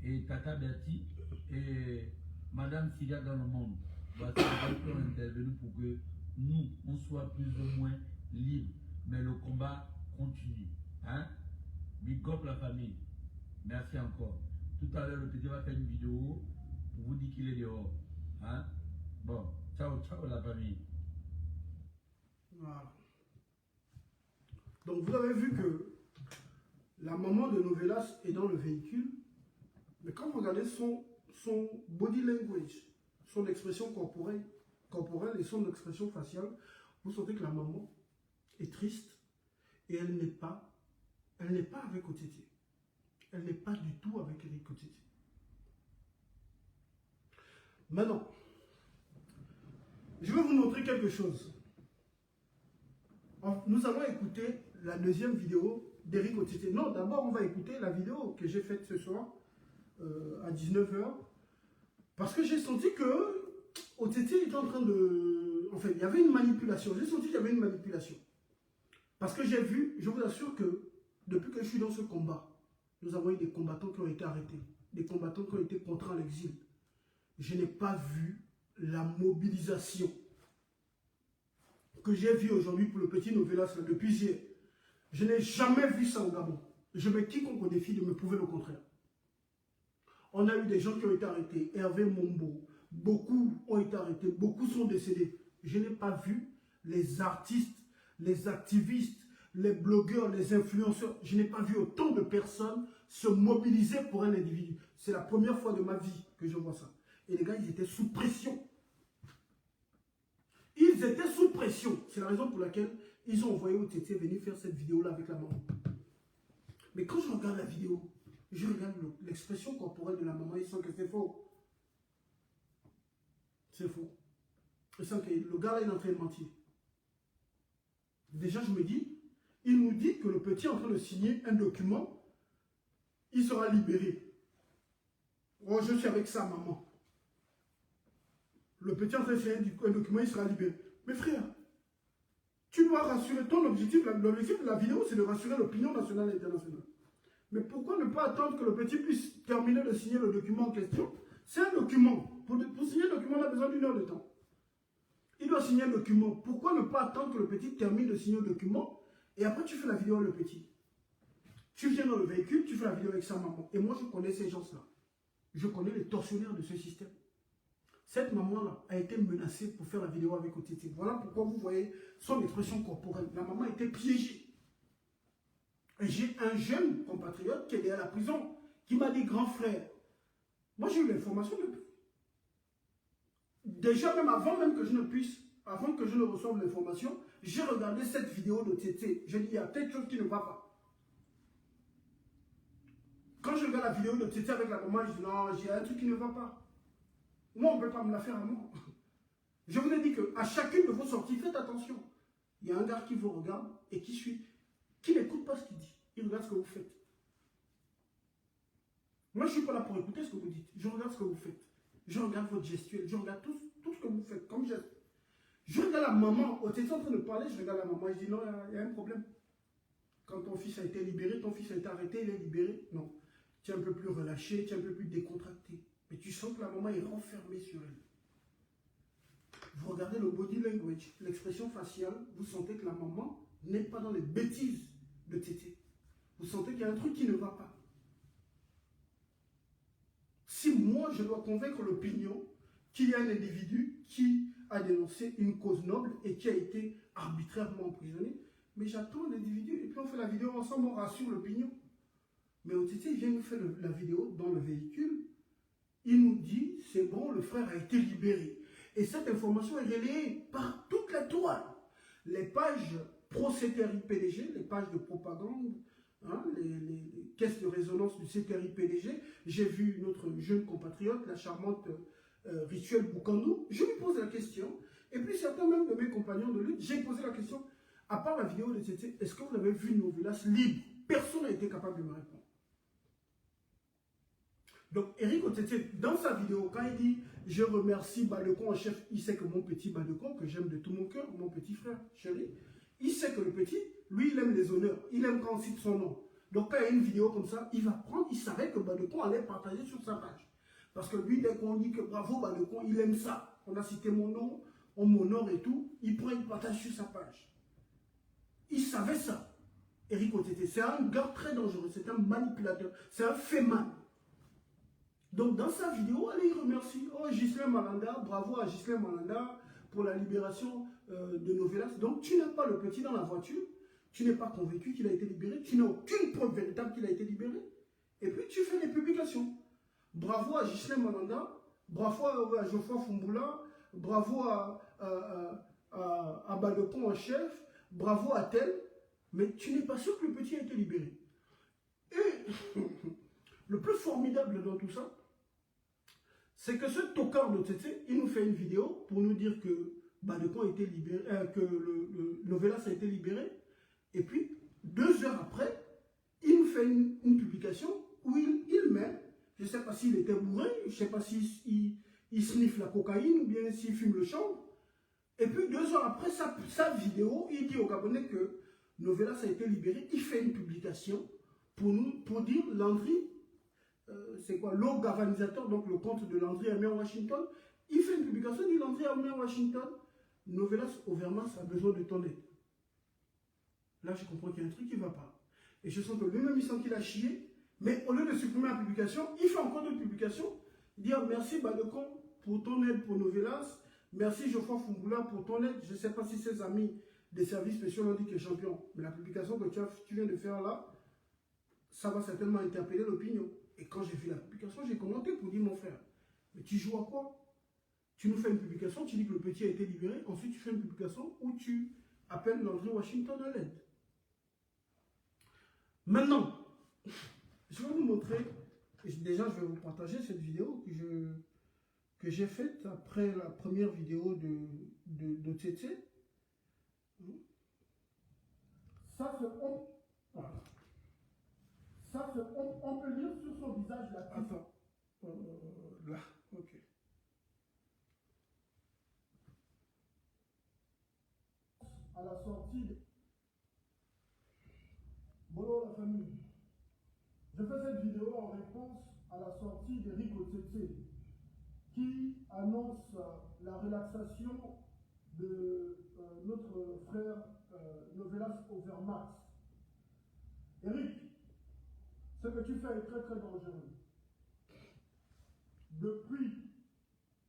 et Tata Berti, et Madame Siga dans le monde. Voici les gens qui ont intervenu pour que nous, on soit plus ou moins libres. Mais le combat continue. Hein? Big up la famille. Merci encore. Tout à l'heure, le petit va faire une vidéo pour vous dire qu'il est dehors. Hein? Bon, ciao, ciao la famille. Voilà. Donc vous avez vu que la maman de Novelas est dans le véhicule, mais quand vous regardez son body language, son expression corporelle et son expression faciale, vous sentez que la maman est triste et elle n'est pas avec Otete. Elle n'est pas du tout avec Eric Otete. Maintenant, je vais vous montrer quelque chose. Nous allons écouter la deuxième vidéo d'Eric Otete. Non, d'abord, on va écouter la vidéo que j'ai faite ce soir à 19 h. Parce que j'ai senti que Otete était en train de... Enfin, il y avait une manipulation. J'ai senti qu'il y avait une manipulation. Parce que j'ai vu, je vous assure que depuis que je suis dans ce combat, nous avons eu des combattants qui ont été arrêtés. Des combattants qui ont été contraints à l'exil. Je n'ai pas vu la mobilisation que j'ai vue aujourd'hui pour le petit Novelas depuis hier. Je n'ai jamais vu ça au Gabon. Je mets quiconque au défi de me prouver le contraire. On a eu des gens qui ont été arrêtés. Hervé Mombo, beaucoup ont été arrêtés, beaucoup sont décédés. Je n'ai pas vu les artistes, les activistes, les blogueurs, les influenceurs. Je n'ai pas vu autant de personnes se mobiliser pour un individu. C'est la première fois de ma vie que je vois ça. Et les gars, ils étaient sous pression. Ils étaient sous pression. C'est la raison pour laquelle ils ont envoyé OTT venir faire cette vidéo-là avec la maman. Mais quand je regarde la vidéo, je regarde l'expression corporelle de la maman, ils sentent que c'est faux. C'est faux. Je sens que le gars là, il est en train de mentir. Déjà, je me dis, il nous dit que le petit est en train de signer un document, il sera libéré. Oh, je suis avec sa maman. Le petit est en train de signer un document, il sera libéré. Mais frère, tu dois rassurer, ton objectif, l'objectif de la vidéo, c'est de rassurer l'opinion nationale et internationale. Mais pourquoi ne pas attendre que le petit puisse terminer de signer le document en question? C'est un document. Pour signer le document, on a besoin d'une heure de temps. Il doit signer un document. Pourquoi ne pas attendre que le petit termine de signer le document et après tu fais la vidéo avec le petit? Tu viens dans le véhicule, tu fais la vidéo avec sa maman. Et moi, je connais ces gens-là. Je connais les tortionnaires de ce système. Cette maman-là a été menacée pour faire la vidéo avec OTT. Voilà pourquoi vous voyez son expression corporelle. La maman a été piégée. Et j'ai un jeune compatriote qui est à la prison, qui m'a dit, grand frère, moi j'ai eu l'information depuis. Déjà même avant même que je ne puisse, avant que je ne reçoive l'information, j'ai regardé cette vidéo d'OTT. J'ai dit, il y a quelque chose qui ne va pas. Quand je regarde la vidéo d'OTT avec la maman, je dis, non, j'ai un truc qui ne va pas. Moi, on ne peut pas me la faire à moi. Je vous ai dit qu'à chacune de vos sorties, faites attention. Il y a un gars qui vous regarde et qui suit, qui n'écoute pas ce qu'il dit. Il regarde ce que vous faites. Moi, je ne suis pas là pour écouter ce que vous dites. Je regarde ce que vous faites. Je regarde votre gestuelle. Je regarde tout ce que vous faites comme geste. Je regarde la maman. OTT est en train de parler. Je regarde la maman. Je dis non, il y a un problème. Quand ton fils a été libéré, ton fils a été arrêté, il est libéré. Non. Tu es un peu plus relâché, tu es un peu plus décontracté. Mais tu sens que la maman est renfermée sur elle. Vous regardez le body language, l'expression faciale, vous sentez que la maman n'est pas dans les bêtises de Tété. Vous sentez qu'il y a un truc qui ne va pas. Si moi, je dois convaincre l'opinion qu'il y a un individu qui a dénoncé une cause noble et qui a été arbitrairement emprisonné, mais j'attends l'individu et puis on fait la vidéo ensemble, on rassure l'opinion. Mais OTT, il vient nous faire la vidéo dans le véhicule. Il nous dit, c'est bon, le frère a été libéré. Et cette information est relayée par toute la toile. Les pages pro-CTRI-PDG, les pages de propagande, hein, les caisses de résonance du CTRI-PDG. J'ai vu notre jeune compatriote, la charmante Rituel Boukandou. Je lui pose la question. Et puis certains même de mes compagnons de lutte, j'ai posé la question, à part la vidéo de TT, est-ce que vous avez vu nos villages libres? Personne n'a été capable de me répondre. Donc, Eric OTT, dans sa vidéo, quand il dit « Je remercie Badekon en chef », il sait que mon petit Badekon, que j'aime de tout mon cœur, mon petit frère chéri, il sait que le petit, lui, il aime les honneurs. Il aime quand on cite son nom. Donc, quand il y a une vidéo comme ça, il va prendre, il savait que Badekon allait partager sur sa page. Parce que lui, dès qu'on dit que bravo Badekon, il aime ça. On a cité mon nom, on m'honore et tout, il prend, il partage sur sa page. Il savait ça. Eric OTT, c'est un gars très dangereux, c'est un manipulateur, c'est un féman. Donc dans sa vidéo, allez, il remercie. Oh, Ghislain Malanda, bravo à Ghislain Malanda pour la libération de Novelas. Donc tu n'as pas le petit dans la voiture, tu n'es pas convaincu qu'il a été libéré, tu n'as aucune preuve véritable qu'il a été libéré. Et puis tu fais des publications. Bravo à Ghislain Malanda, bravo à Geoffroy Fumboula, bravo à Badekon en chef, bravo à tel, mais tu n'es pas sûr que le petit a été libéré. Et le plus formidable dans tout ça, c'est que ce tocard de TT, il nous fait une vidéo pour nous dire que Badekon a été libéré, que le Novelas a été libéré. Et puis, 2 heures après, il nous fait une publication où il met, je ne sais pas s'il était bourré, je ne sais pas s'il sniffe la cocaïne ou bien s'il fume le chanvre. Et puis 2 heures après sa vidéo, il dit aux Gabonais que Novelas a été libéré. Il fait une publication pour dire Landry, c'est quoi, l'eau galvanisateur, donc le compte de Landry Amer Washington. Il fait une publication, il dit Landry Amer Washington, Novelas Overmars a besoin de ton aide. Là, je comprends qu'il y a un truc qui ne va pas. Et je sens que lui-même, il sent qu'il a chié. Mais au lieu de supprimer la publication, il fait encore d'autres publications. Il dit merci Badekon pour ton aide pour Novelas. Merci Geoffroy Fumboula pour ton aide. Je ne sais pas si ses amis des services spéciaux l'ont dit qu'il est champion. Mais la publication que tu viens de faire là, ça va certainement interpeller l'opinion. Et quand j'ai vu la publication, j'ai commenté pour dire mon frère, Mais tu joues à quoi? Tu nous fais une publication, tu dis que le petit a été libéré, ensuite tu fais une publication où tu appelles Landry Washington à l'aide. Maintenant, je vais vous montrer, déjà je vais vous partager cette vidéo que j'ai faite après la première vidéo de Tsetse. Ça, voilà. Ça, on peut lire sur son visage la tristesse. Attends. Là, ok. À la sortie de... Bonjour la famille. Je fais cette vidéo en réponse à la sortie d'Eric Otsetse qui annonce la relaxation de notre frère Novelas Overmax. Eric, ce que tu fais est très très dangereux. Depuis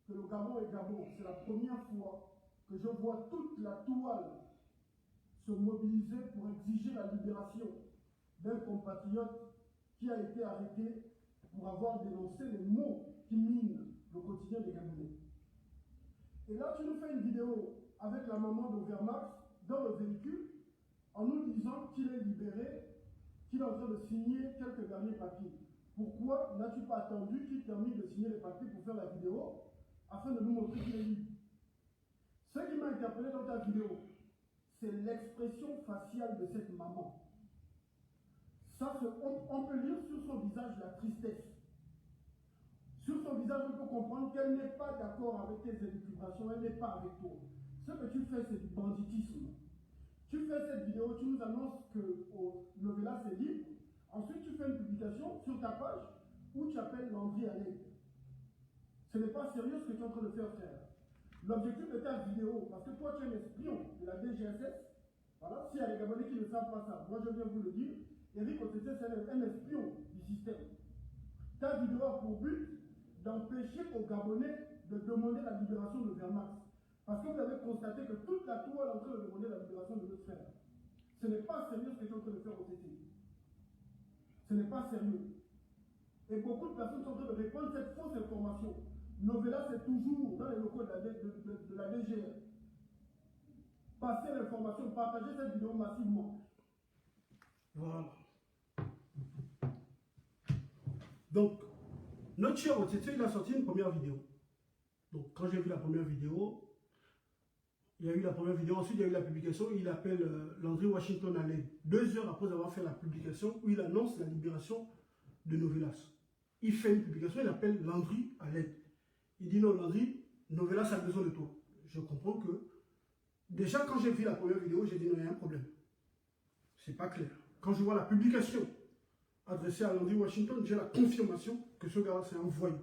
que le Gabon est Gabon, c'est la première fois que je vois toute la toile se mobiliser pour exiger la libération d'un compatriote qui a été arrêté pour avoir dénoncé les mots qui minent le quotidien des Gabonais. Et là, tu nous fais une vidéo avec la maman d'Overmax dans le véhicule en nous disant qu'il est libéré, qu'il est en train de signer quelques derniers papiers. Pourquoi n'as-tu pas attendu qu'il termine de signer les papiers pour faire la vidéo afin de nous montrer qu'il est libre? Ce qui m'a interpellé dans ta vidéo, c'est l'expression faciale de cette maman. Ça, on peut lire sur son visage la tristesse. Sur son visage, on peut comprendre qu'elle n'est pas d'accord avec tes élucubrations, elle n'est pas avec toi. Ce que tu fais, c'est du banditisme. Tu fais cette vidéo, tu nous annonces que Novelas est libre. Ensuite, tu fais une publication sur ta page où tu appelles Landry à l'aide. Ce n'est pas sérieux ce que tu es en train de faire. L'objectif de ta vidéo, parce que toi, tu es un espion de la DGSS. Voilà, s'il y a des Gabonais qui ne savent pas ça, moi je viens vous le dire. Eric Otsetse, c'est un espion du système. Ta vidéo a pour but d'empêcher aux Gabonais de demander la libération de Vermax. Parce que vous avez constaté que toute la toile est en train de demander la libération de notre frère. Ce n'est pas sérieux ce que tu es en train de faire au TT. Ce n'est pas sérieux. Et beaucoup de personnes sont en train de répandre cette fausse information. Novelas est toujours dans les locaux de la DGR. Passez l'information, partagez cette vidéo massivement. Voilà. Donc, notre cher Otsetse, il a sorti une première vidéo. Donc, quand j'ai vu la première vidéo, il y a eu la première vidéo, ensuite il y a eu la publication, il appelle Landry Washington à l'aide. 2 heures après avoir fait la publication, où il annonce la libération de Novelas. Il fait une publication, il appelle Landry à l'aide. Il dit non, Landry, Novelas a besoin de toi. Je comprends que, déjà quand j'ai vu la première vidéo, j'ai dit non, il y a un problème. C'est pas clair. Quand je vois la publication adressée à Landry Washington, j'ai la confirmation que ce gars-là, c'est un voyou.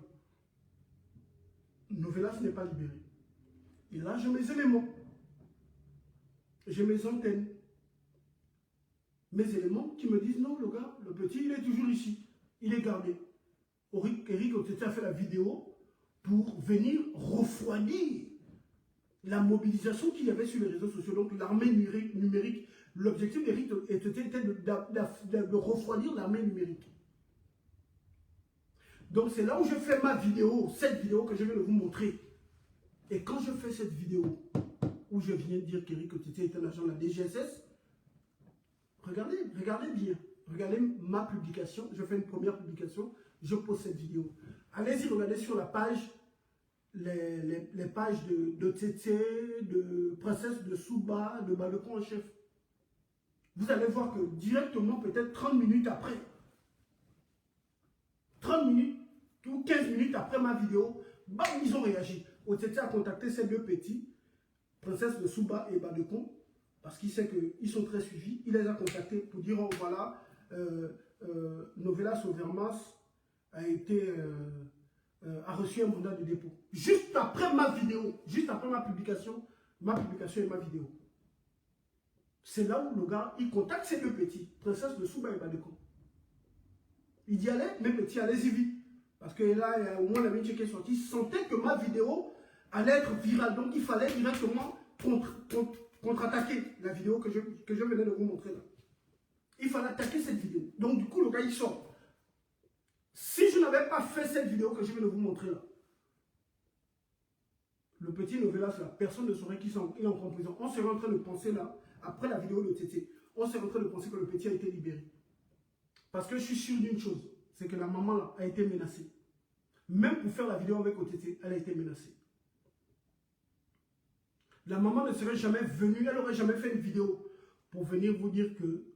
Novelas n'est pas libéré. Et là, j'ai mes éléments. J'ai mes antennes. Mes éléments qui me disent non, le gars, le petit, il est toujours ici. Il est gardé. Eric Otsetse a fait la vidéo pour venir refroidir la mobilisation qu'il y avait sur les réseaux sociaux. Donc l'armée numérique. L'objectif d'Eric Otsetse était de refroidir l'armée numérique. Donc c'est là où je fais ma vidéo, cette vidéo que je viens de vous montrer. Et quand je fais cette vidéo, où je viens de dire qu'Eric Otsetse est un agent de la DGSS, regardez bien. Regardez ma publication. Je fais une première publication, je pose cette vidéo. Allez-y, regardez sur la page, les pages de Tsetse, de Princesse de Souba, de Balekon en chef. Vous allez voir que directement, peut-être 30 minutes après, 30 minutes ou 15 minutes après ma vidéo, bam, ils ont réagi. Otsetse a contacté ces 2 petits, Princesse de Souba et Balekon, parce qu'il sait qu'ils sont très suivis. Il les a contactés pour dire, oh, voilà, Novelas Overmax a reçu un mandat de dépôt. Juste après ma vidéo, juste après ma publication et ma vidéo. C'est là où le gars, il contacte ces 2 petits, Princesse de Souba et Balekon. Il dit, allez, mes petits, allez-y vite. Parce que là, il y a au moins la minute qui est sortie, il sentait que ma vidéo allait être virale. Donc, il fallait directement contre-attaquer la vidéo que je venais de vous montrer là. Il fallait attaquer cette vidéo. Donc, du coup, le gars, il sort. Si je n'avais pas fait cette vidéo que je viens de vous montrer là, le petit Novelas là, personne ne saurait qu'il est encore en prison. On serait en train de penser là, après la vidéo de Tété, on serait en train de penser que le petit a été libéré. Parce que je suis sûr d'une chose, c'est que la maman là a été menacée. Même pour faire la vidéo avec OTT, elle a été menacée. La maman ne serait jamais venue, elle n'aurait jamais fait une vidéo pour venir vous dire que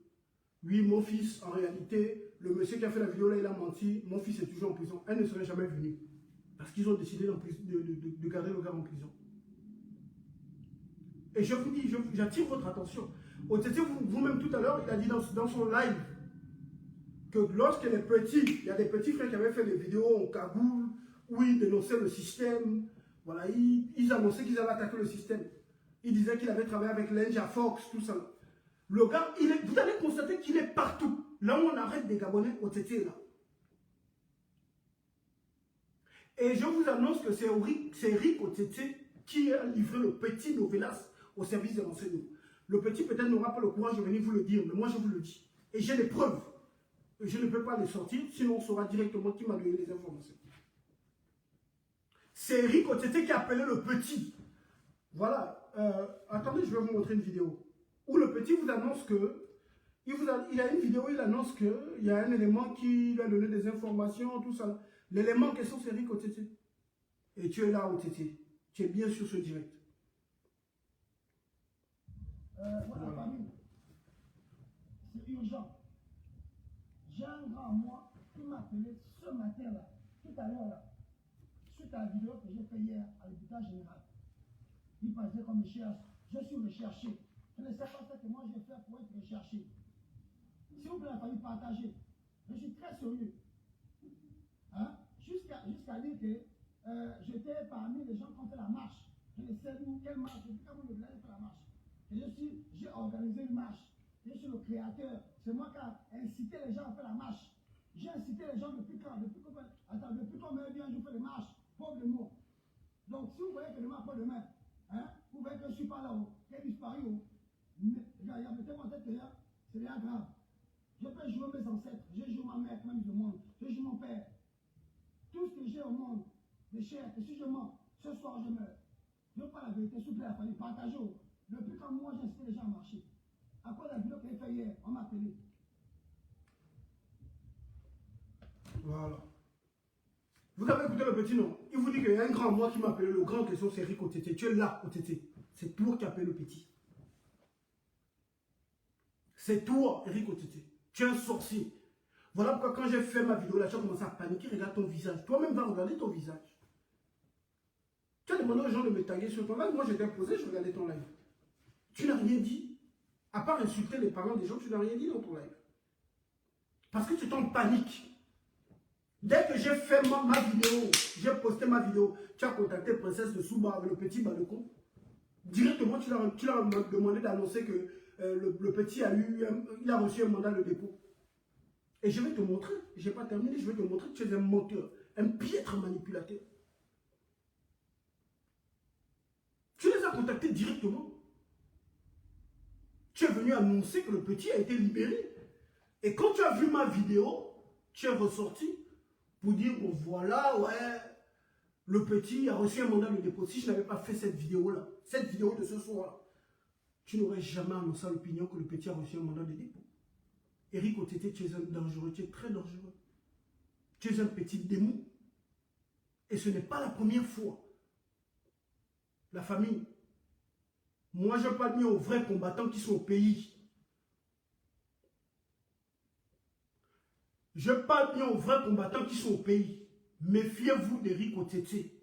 oui, mon fils, en réalité, le monsieur qui a fait la vidéo là, il a menti, mon fils est toujours en prison. Elle ne serait jamais venue. Parce qu'ils ont décidé de garder le gars en prison. Et je vous dis, j'attire votre attention. OTT, vous-même tout à l'heure, il a dit dans son live que lorsque les petits, il y a des petits frères qui avaient fait des vidéos en cagoule, où ils dénonçaient le système, voilà, ils annonçaient qu'ils avaient attaqué le système. Ils disaient qu'il avait travaillé avec Lenja Fox, tout ça. Le gars, vous allez constater qu'il est partout. Là où on arrête des Gabonais, OTT là. Et je vous annonce que c'est Eric OTT qui a livré le petit Novelas au service de renseignement. Le petit peut-être n'aura pas le courage de venir vous le dire, mais moi je vous le dis. Et j'ai des preuves. Je ne peux pas les sortir, sinon on saura directement qui m'a donné les informations. C'est Eric OTT qui a appelé le petit. Voilà. Attendez, je vais vous montrer une vidéo. Où le petit vous annonce que... Il a une vidéo, il annonce qu'il y a un élément qui lui a donné des informations, tout ça. L'élément en question, c'est Eric OTT. Et tu es là, OTT. Tu es bien sur ce direct. Voilà, famille. C'est urgent. J'ai un grand à moi qui m'a appelé ce matin-là, tout à l'heure, là, suite à la vidéo que j'ai fait hier à l'hôpital général. Il pensait qu'on me cherche. Je suis recherché. Je ne sais pas ce que moi j'ai fait pour être recherché. S'il vous plaît, la famille, partagez. Je suis très sérieux. Hein? Jusqu'à dire que j'étais parmi les gens qui ont fait la marche. Je ne sais où, quelle marche, depuis quand vous avez fait la marche. Et j'ai organisé une marche. Je suis le créateur. C'est moi qui ai incité les gens à faire la marche. J'ai incité les gens depuis quand? Depuis qu'on me vient, je fais les marches. Pauvre de moi. Donc, si vous voyez que demain, pas demain, hein, vous voyez que je ne suis pas là-haut, qu'il est disparu. Mettez-moi tête là, c'est bien grave. Je peux jouer mes ancêtres. J'ai joué ma mère, même du monde. J'ai joué mon père. Tout ce que j'ai au monde, de chair, et si je mens, ce soir je meurs. Je ne veux pas la vérité, s'il vous plaît, la famille, partagez. Depuis quand moi j'ai incité les gens à marcher. À cause de la vidéo que j'ai fait hier, on m'a appelé. Voilà. Vous avez écouté le petit nom. Il vous dit qu'il y a un grand moi qui m'a appelé. Le grand question, c'est Eric OTT. Tu es là, OTT. C'est toi qui appelles le petit. C'est toi, Eric OTT. Tu es un sorcier. Voilà pourquoi quand j'ai fait ma vidéo là, tu as commencé à paniquer. Regarde ton visage. Toi-même, va regarder ton visage. Tu as demandé aux gens de me taguer sur ton live. Moi, j'étais posé, je regardais ton live. Tu n'as rien dit. À part insulter les parents des gens, tu n'as rien dit dans ton live. Parce que tu es en panique. Dès que j'ai fait ma vidéo, j'ai posté ma vidéo, tu as contacté Princesse de Souba avec le petit balcon. Directement, tu leur as demandé d'annoncer que le petit il a reçu un mandat de dépôt. Et je vais te montrer, je n'ai pas terminé, je vais te montrer que tu es un menteur, un piètre manipulateur. Tu les as contactés directement. Tu es venu annoncer que le petit a été libéré. Et quand tu as vu ma vidéo, tu es ressorti pour dire, bon voilà, ouais, le petit a reçu un mandat de dépôt. Si je n'avais pas fait cette vidéo-là, cette vidéo de ce soir-là, tu n'aurais jamais annoncé à l'opinion que le petit a reçu un mandat de dépôt. Eric OTT, tu es un dangereux, tu es très dangereux. Tu es un petit démon. Et ce n'est pas la première fois. La famille. Moi, je parle bien aux vrais combattants qui sont au pays. Je parle bien aux vrais combattants qui sont au pays. Méfiez-vous d'Eric OTT.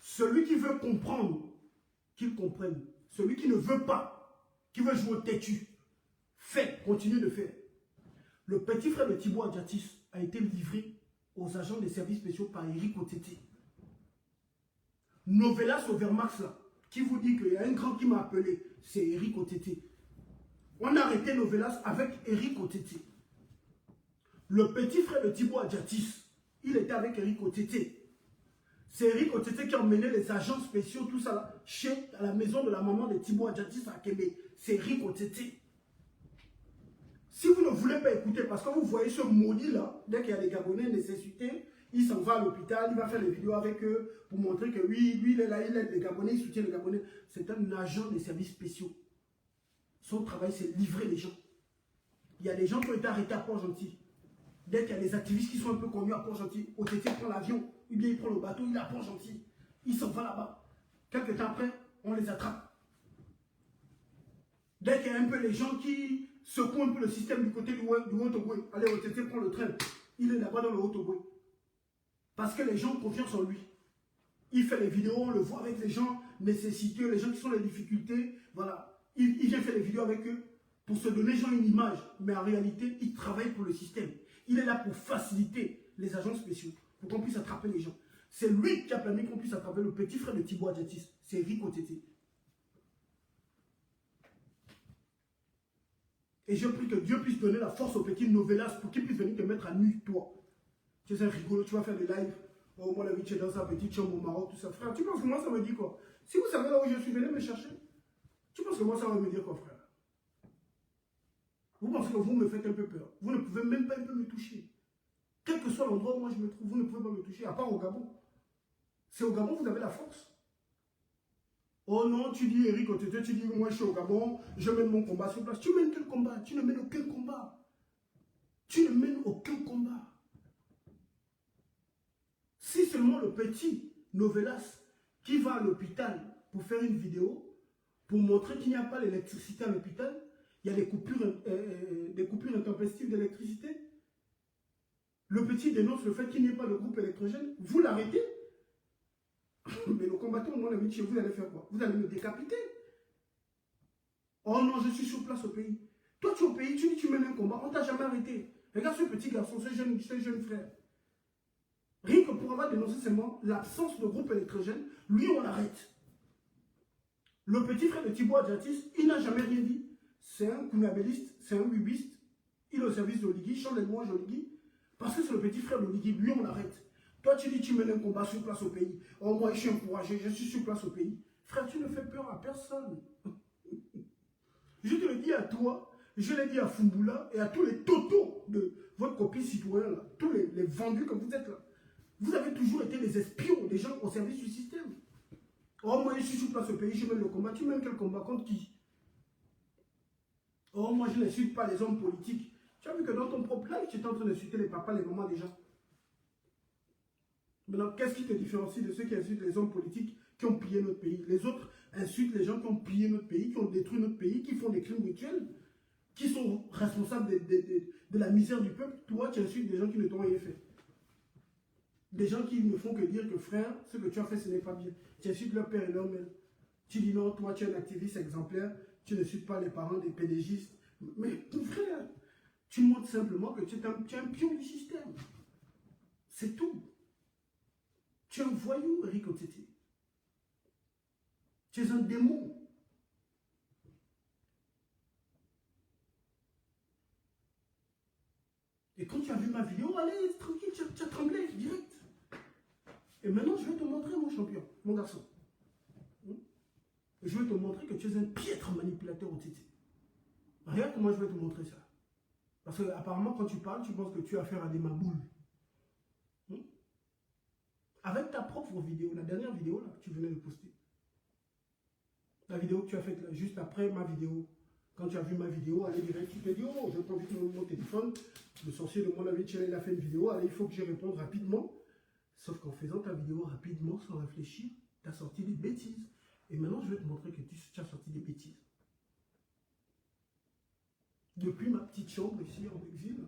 Celui qui veut comprendre, qu'il comprenne. Celui qui ne veut pas, qui veut jouer au têtu, fait, continue de faire. Le petit frère de Thibaut Adjatis a été livré aux agents des services spéciaux par Eric OTT. Novelas au Wehrmacht là, qui vous dit qu'il y a un grand qui m'a appelé, c'est Eric OTT. On a arrêté Novelas avec Eric OTT. Le petit frère de Thibaut Adjatis, il était avec Eric OTT. C'est Eric OTT qui a emmené les agents spéciaux, tout ça là, à la maison de la maman de Thibaut Adjatis à Kébé. C'est Eric OTT. Si vous ne voulez pas écouter, parce que vous voyez ce maudit là, dès qu'il y a des Gabonais nécessités, il s'en va à l'hôpital, il va faire des vidéos avec eux pour montrer que oui, lui, il est là, il aide les Gabonais, il soutient les Gabonais. C'est un agent des services spéciaux. Son travail, c'est livrer les gens. Il y a des gens qui ont été arrêtés à Port-Gentil. Dès qu'il y a des activistes qui sont un peu connus à Port-Gentil, OTT prend l'avion, ou bien il prend le bateau, il est à Port-Gentil. Il s'en va là-bas. Quelques temps après, on les attrape. Dès qu'il y a un peu les gens qui secouent un peu le système du côté du Haut-Ogooué, allez, OTT prend le train. Il est là-bas dans le Haut-Ogooué. Parce que les gens ont confiance en lui. Il fait les vidéos, on le voit avec les gens nécessiteux, les gens qui sont dans les difficultés. Voilà. Il vient faire les vidéos avec eux pour se donner genre une image. Mais en réalité, il travaille pour le système. Il est là pour faciliter les agents spéciaux, pour qu'on puisse attraper les gens. C'est lui qui a permis qu'on puisse attraper le petit frère de Thibaut Adjatis. C'est Rick OTT. Et je prie que Dieu puisse donner la force au petit Novelas pour qu'il puisse venir te mettre à nu, toi. Tu es un rigolo, tu vas faire des lives. Oh, moi, la vie, tu es dans sa petite chambre au Maroc, tout ça. Frère, tu penses que moi, ça me dit quoi? Si vous savez là où je suis, venez me chercher. Tu penses que moi, ça va me dire quoi, frère? Vous pensez que vous me faites un peu peur. Vous ne pouvez même pas un peu me toucher. Quel que soit l'endroit où moi je me trouve, vous ne pouvez pas me toucher, à part au Gabon. C'est au Gabon que vous avez la force. Oh non, tu dis Eric Otete, tu dis moi je suis au Gabon, je mène mon combat sur place. Tu mènes quel combat? Tu ne mènes aucun combat. Tu ne mènes aucun combat. Si seulement le petit Novelas qui va à l'hôpital pour faire une vidéo, pour montrer qu'il n'y a pas l'électricité à l'hôpital, il y a des coupures intempestives d'électricité. Le petit dénonce le fait qu'il n'y ait pas de groupe électrogène. Vous l'arrêtez. Mais le combattant, mon ami, vous allez faire quoi? Vous allez me décapiter. Oh non, je suis sur place au pays. Toi, tu es au pays, tu dis tu mènes un combat, on ne t'a jamais arrêté. Regarde ce petit garçon, ce jeune frère. Rien que pour avoir dénoncé seulement l'absence de groupe électrogène, lui, on l'arrête. Le petit frère de Thibaut Adjatis, il n'a jamais rien dit. C'est un kounabéliste, c'est un wibiste. Il est au service d'Oligui, il chante les louanges d'Oligui. Parce que c'est le petit frère d'Oligui, lui, on l'arrête. Toi, tu dis tu mènes un combat sur place au pays. Oh, moi, je suis encouragé, je suis sur place au pays. Frère, tu ne fais peur à personne. Je te le dis à toi, je l'ai dit à Fumboula et à tous les totos de votre copie citoyen, là, tous les vendus que vous êtes là. Vous avez toujours été les espions des gens au service du système. Oh, moi, je suis sur place au pays, je mène le combat. Tu mènes quel combat? Contre qui? Oh, moi, je n'insulte pas les hommes politiques. Tu as vu que dans ton propre live, tu es en train d'insulter les papas, les mamans des gens. Maintenant, qu'est-ce qui te différencie de ceux qui insultent les hommes politiques qui ont pillé notre pays? Les autres insultent les gens qui ont pillé notre pays, qui ont détruit notre pays, qui font des crimes rituels, qui sont responsables de la misère du peuple. Toi, tu insultes des gens qui ne t'ont rien fait. Des gens qui ne font que dire que frère, ce que tu as fait, ce n'est pas bien. Tu insultes leur père et leur mère. Tu dis non, toi, tu es un activiste exemplaire, tu n'insultes pas les parents des pédégistes. Mais ton frère, tu montres simplement que tu es un pion du système. C'est tout. Tu es un voyou, Eric Otete. Tu es un démon. Et quand tu as vu ma vidéo, allez, tranquille, tu as tremblé, direct. Et maintenant, je vais te montrer, mon champion, mon garçon. Je vais te montrer que tu es un piètre manipulateur Otete. Regarde comment je vais te montrer ça. Parce que apparemment, quand tu parles, tu penses que tu as affaire à des maboules. Avec ta propre vidéo, la dernière vidéo là, que tu venais de poster. La vidéo que tu as faite là, juste après ma vidéo. Quand tu as vu ma vidéo, allez direct, tu te dis, oh, je prends vite mon téléphone. Le sorcier de mon ami Tchèle, il a fait une vidéo, allez, il faut que je réponde rapidement. Sauf qu'en faisant ta vidéo rapidement, sans réfléchir, tu as sorti des bêtises. Et maintenant, je vais te montrer que tu as sorti des bêtises. Depuis ma petite chambre ici en exil,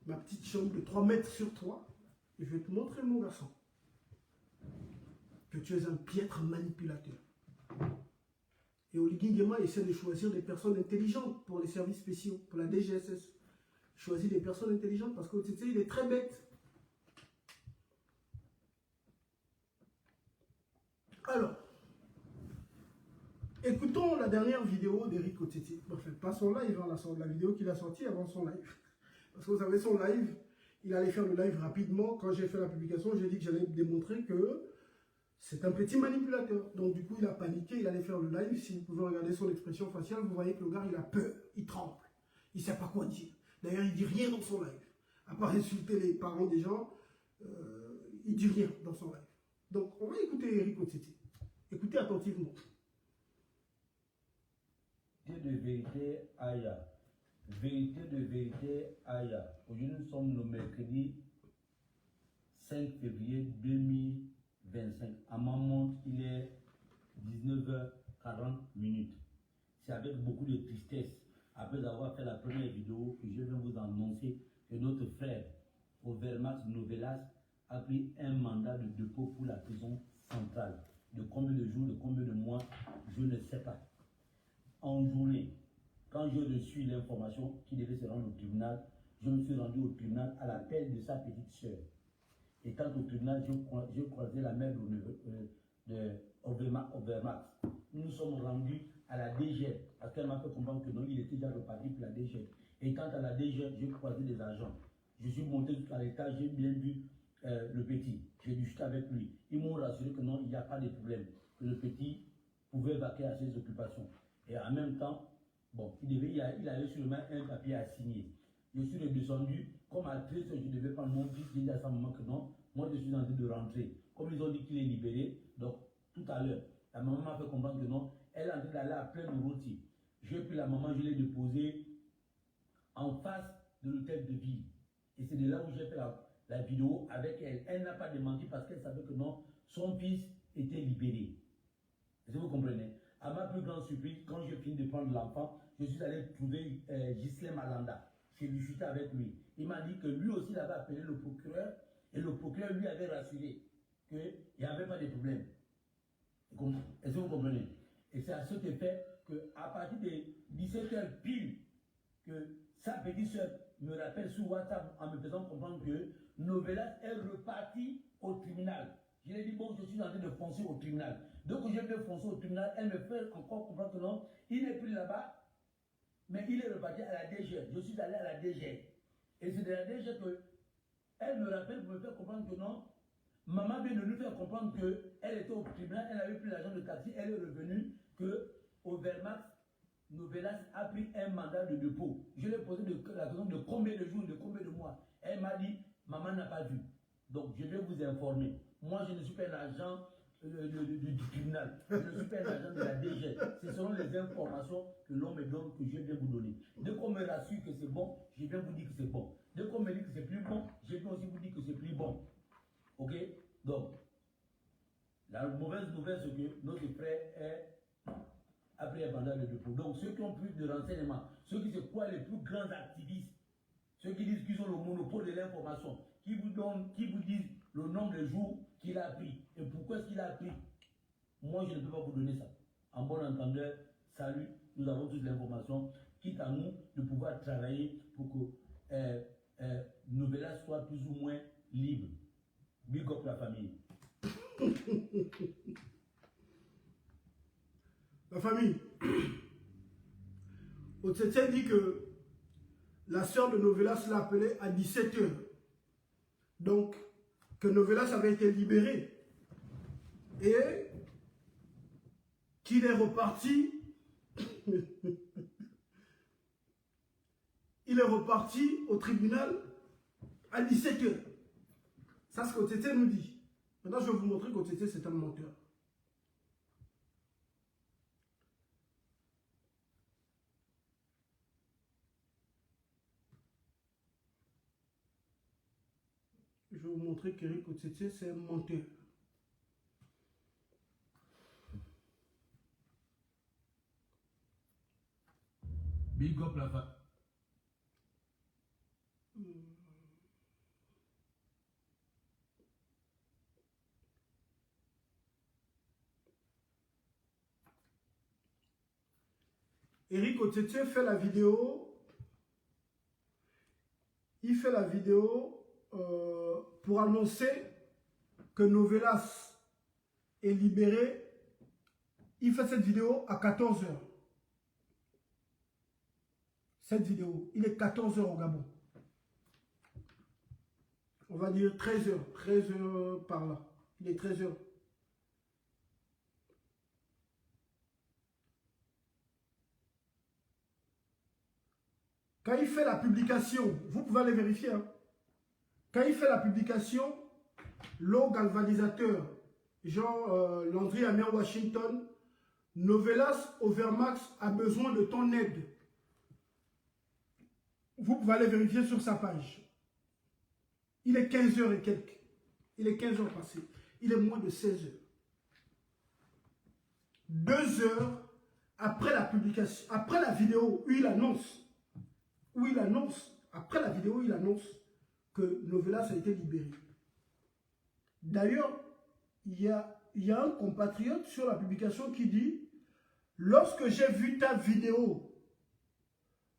ma petite chambre de 3 mètres sur 3, je vais te montrer, mon garçon, que tu es un piètre manipulateur. Et Oligui Nguema essaie de choisir des personnes intelligentes pour les services spéciaux, pour la DGSS. Choisis des personnes intelligentes parce qu'Otete, il est très bête. Alors, écoutons la dernière vidéo d'Eric Otete. Enfin, pas son live, hein, la vidéo qu'il a sortie avant son live. Parce que vous savez, son live, il allait faire le live rapidement. Quand j'ai fait la publication, j'ai dit que j'allais démontrer que c'est un petit manipulateur. Donc du coup, il a paniqué, il allait faire le live. Si vous pouvez regarder son expression faciale, vous voyez que le gars, il a peur, il tremble. Il ne sait pas quoi dire. D'ailleurs, il ne dit rien dans son live. à part insulter les parents des gens, il dit rien dans son live. Donc, on va écouter Eric Otete. Écoutez attentivement. Vérité de vérité, Aya. Vérité de vérité, Aya. Aujourd'hui, nous sommes le mercredi 5 février 2025. À ma montre, il est 19h40 minutes. C'est avec beaucoup de tristesse, après avoir fait la première vidéo, que je viens vous annoncer que notre frère, Overmax Novelas, a pris un mandat de dépôt pour la prison centrale. De combien de jours, de combien de mois, je ne sais pas. En journée, quand j'ai reçu l'information qu'il devait se rendre au tribunal, je me suis rendu au tribunal à l'appel de sa petite soeur. Et quand au tribunal, j'ai croisé la mère de Overmax. Nous nous sommes rendus à la DG, parce qu'elle m'a fait comprendre que non, il était déjà reparti pour la DG. Et quant à la DG, j'ai croisé des agents. Je suis monté jusqu'à l'étage, j'ai bien vu le petit. J'ai discuté avec lui. Ils m'ont rassuré que non, il n'y a pas de problème. Que le petit pouvait vaquer à ses occupations. Et en même temps, bon, il avait sûrement un papier à signer. Je suis redescendu, comme à 13 heures, je devais prendre mon fils, j'ai dit à sa maman que non, moi je suis en train de rentrer. Comme ils ont dit qu'il est libéré, donc tout à l'heure, la maman m'a fait comprendre que non, elle est en train d'aller à plein de rôti. J'ai pris la maman, je l'ai déposée en face de l'hôtel de ville. Et c'est de là où j'ai fait la vidéo avec elle. Elle n'a pas démenti parce qu'elle savait que non, son fils était libéré. Est-ce que vous comprenez? À ma plus grande surprise, quand j'ai fini de prendre l'enfant, je suis allé trouver Ghislain Malanda. J'ai discuté avec lui. Il m'a dit que lui aussi, il avait appelé le procureur et le procureur lui avait rassuré qu'il n'y avait pas de problème. Est-ce que vous comprenez? Et c'est à cet effet qu'à partir de 17h pile, que sa petite soeur me rappelle sur WhatsApp en me faisant comprendre que Novelas est reparti au tribunal. Je lui ai dit, bon, je suis en train de foncer au tribunal. Donc, je vais foncer au tribunal, elle me fait encore comprendre que non, il n'est plus là-bas, mais il est reparti à la DG. Je suis allé à la DG. Et c'est de la DG que elle me rappelle pour me faire comprendre que non, maman vient de nous faire comprendre qu'elle était au tribunal, elle avait pris l'argent de taxi, elle est revenue, que Overmax Novelas a pris un mandat de dépôt. Je lui ai posé la question de combien de jours, de combien de mois. Elle m'a dit, maman n'a pas vu. Donc je vais vous informer. Moi, je ne suis pas un agent du tribunal. Je ne suis pas un agent de la DG. Ce seront les informations que l'on me donne, que je vais vous donner. Dès qu'on me rassure que c'est bon, je vais vous dire que c'est bon. Dès qu'on me dit que c'est plus bon, je vais aussi vous dire que c'est plus bon. Ok? Donc, la mauvaise nouvelle, c'est que notre frère a pris un mandat de dépôt. Donc, ceux qui ont plus de renseignements, ceux qui se croient les plus grands activistes, ceux qui disent qu'ils ont le monopole de l'information, qui vous disent le nombre de jours qu'il a pris et pourquoi est-ce qu'il a pris. Moi, je ne peux pas vous donner ça. En bon entendeur, salut, nous avons toute l'information, quitte à nous de pouvoir travailler pour que Novelas soit plus ou moins libre. Big up la famille. La famille. Otete dit que la sœur de Novelas l'a appelé à 17h. Donc, que Novelas avait été libéré. Et qu'il est reparti. Il est reparti au tribunal à 17h. Ça, c'est ce qu'Otete nous dit. Maintenant, je vais vous montrer qu'Otete, c'est un menteur. Je vais vous montrer qu'Eric Otete, c'est un menteur. Big up la famille. Eric Otete fait la vidéo. Il fait la vidéo pour annoncer que Novelas est libéré. Il fait cette vidéo à 14h. Cette vidéo, il est 14h au Gabon. On va dire 13h. 13h par là. Il est 13h. Quand il fait la publication, vous pouvez aller vérifier. Hein. quand il fait la publication, l'eau galvanisateur, genre Landry Amiens Washington, Novelas Overmax a besoin de ton aide. Vous pouvez aller vérifier sur sa page. Il est 15h et quelques. Il est 15h passé. Il est moins de 16h. 2 heures après la publication, après la vidéo où il annonce, après la vidéo où il annonce que Novelas a été libéré. D'ailleurs, il y a un compatriote sur la publication qui dit « Lorsque j'ai vu ta vidéo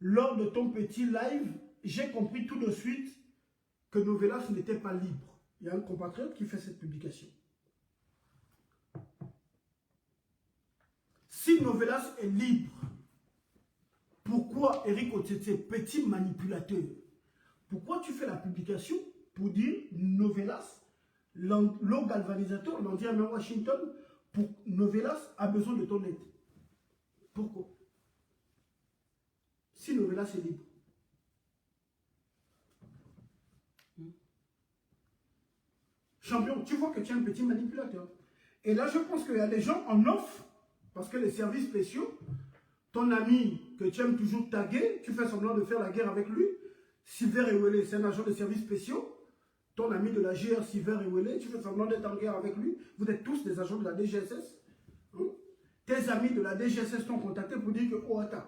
lors de ton petit live, j'ai compris tout de suite que Novelas n'était pas libre. » Il y a un compatriote qui fait cette publication. Si Novelas est libre, pourquoi Eric Otete, petit manipulateur, pourquoi tu fais la publication pour dire Novelas, l'eau galvanisateur, Landry Amiens Washington, pour Novelas a besoin de ton aide? Pourquoi? Si Novelas est libre. Champion, tu vois que tu es un petit manipulateur. Et là, je pense qu'il y a des gens en offre, parce que les services spéciaux, ton ami que tu aimes toujours taguer, tu fais semblant de faire la guerre avec lui, Silver Ewele, c'est un agent de services spéciaux, ton ami de la GR Silver Ewele, tu fais semblant d'être en guerre avec lui, vous êtes tous des agents de la DGSS. Hein? Tes amis de la DGSS t'ont contacté pour dire que, oh attends,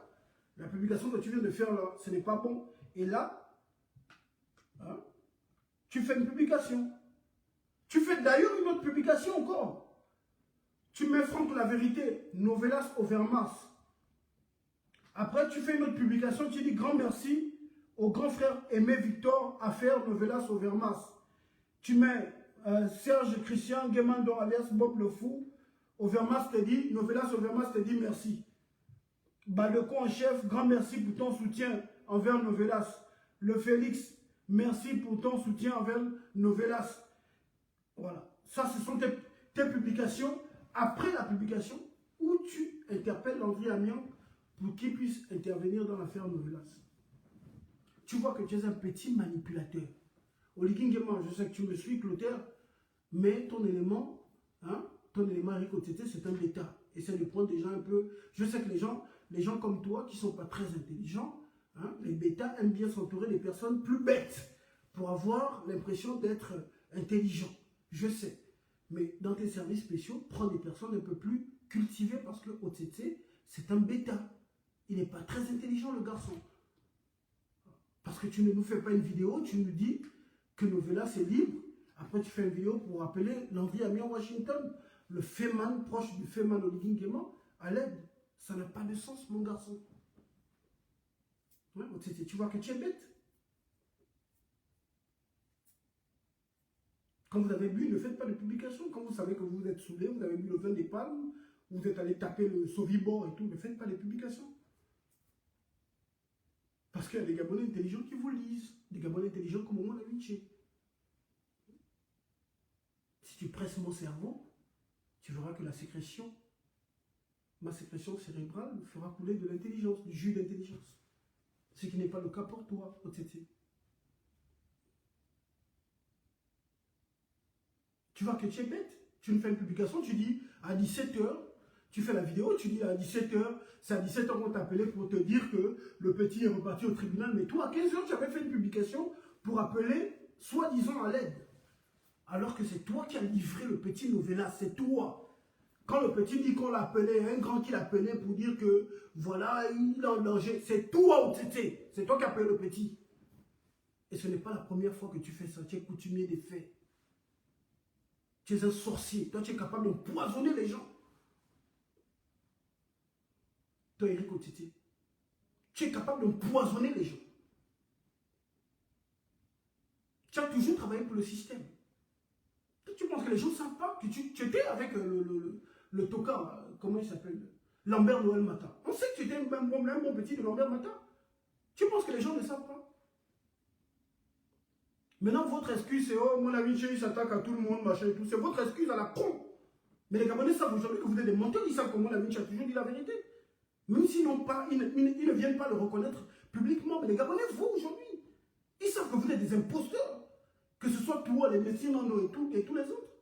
la publication que tu viens de faire là, ce n'est pas bon. Et là, hein, tu fais une publication. Tu fais d'ailleurs une autre publication encore. Tu mets Franck la vérité, Novelas Overmars. Après, tu fais une autre publication, tu dis grand merci au grand frère Aimé Victor, affaire Novelas Overmars. Tu mets Serge Christian Guémando alias Bob le Fou, Overmars te dit, Novelas Overmars te dit merci. Badeko en chef, grand merci pour ton soutien envers Novelas. Le Félix, merci pour ton soutien envers Novelas. Voilà, ça ce sont tes publications. Après la publication, où tu interpelles Landry Amiens pour qu'il puisse intervenir dans l'affaire Novelas. Tu vois que tu es un petit manipulateur. Oligingema, je sais que tu me suis, Clotaire, mais ton élément Eric Otete, c'est un bêta. Essaie de prendre des gens un peu... Je sais que les gens comme toi, qui ne sont pas très intelligents, hein, les bêtas aiment bien s'entourer des personnes plus bêtes pour avoir l'impression d'être intelligents. Je sais. Mais dans tes services spéciaux, prends des personnes un peu plus cultivées parce que Otete, c'est un bêta. Il n'est pas très intelligent, le garçon. Parce que tu ne nous fais pas une vidéo, tu nous dis que Novelas est libre. Après, tu fais une vidéo pour appeler Landry Amiens Washington, le Feman, proche du Feman Oligingema, à l'aide. Ça n'a pas de sens, mon garçon. Ouais, Otete, tu vois que tu es bête. Quand vous avez bu, ne faites pas de publication. Quand vous savez que vous êtes saoulé, vous avez bu le vin des palmes, vous êtes allé taper le Sauvibor et tout, ne faites pas de publications. Parce qu'il y a des Gabonais intelligents qui vous lisent. Des Gabonais intelligents comme moi, la Vinci. Si tu presses mon cerveau, tu verras que ma sécrétion cérébrale fera couler de l'intelligence, du jus d'intelligence. Ce qui n'est pas le cas pour toi, Otete. Tu vois que tu es bête. Tu nous fais une publication, tu dis à 17h, tu fais la vidéo, tu dis à 17h, c'est à 17h qu'on t'a appelé pour te dire que le petit est reparti au tribunal. Mais toi, à 15h, tu avais fait une publication pour appeler, soi-disant, à l'aide. Alors que c'est toi qui as livré le petit Novelas, c'est toi. Quand le petit dit qu'on l'a appelé, un grand qui l'appelait pour dire que, voilà, il est en danger, c'est toi, Otete. C'est toi qui as appelé le petit. Et ce n'est pas la première fois que tu fais ça, tu es coutumier des faits. Tu es un sorcier. Toi, tu es capable d'empoisonner les gens. Toi, Eric Otete, tu es capable d'empoisonner les gens. Tu as toujours travaillé pour le système. Tu penses que les gens ne savent pas que tu étais avec le tocard, comment il s'appelle, Lambert Noël Mata. On sait que tu étais un bon petit de Lambert Mata. Tu penses que les gens ne savent pas? Maintenant, votre excuse, c'est « Oh, mon ami, il s'attaque à tout le monde, machin et tout. » C'est votre excuse à la con. Mais les Gabonais savent aujourd'hui que vous êtes des menteurs. Ils savent que mon ami a toujours dit la vérité. Même s'ils n'ont pas, ils ne viennent pas le reconnaître publiquement. Mais les Gabonais, vous, aujourd'hui, ils savent que vous êtes des imposteurs. Que ce soit toi, les Messi Nando et tous les autres.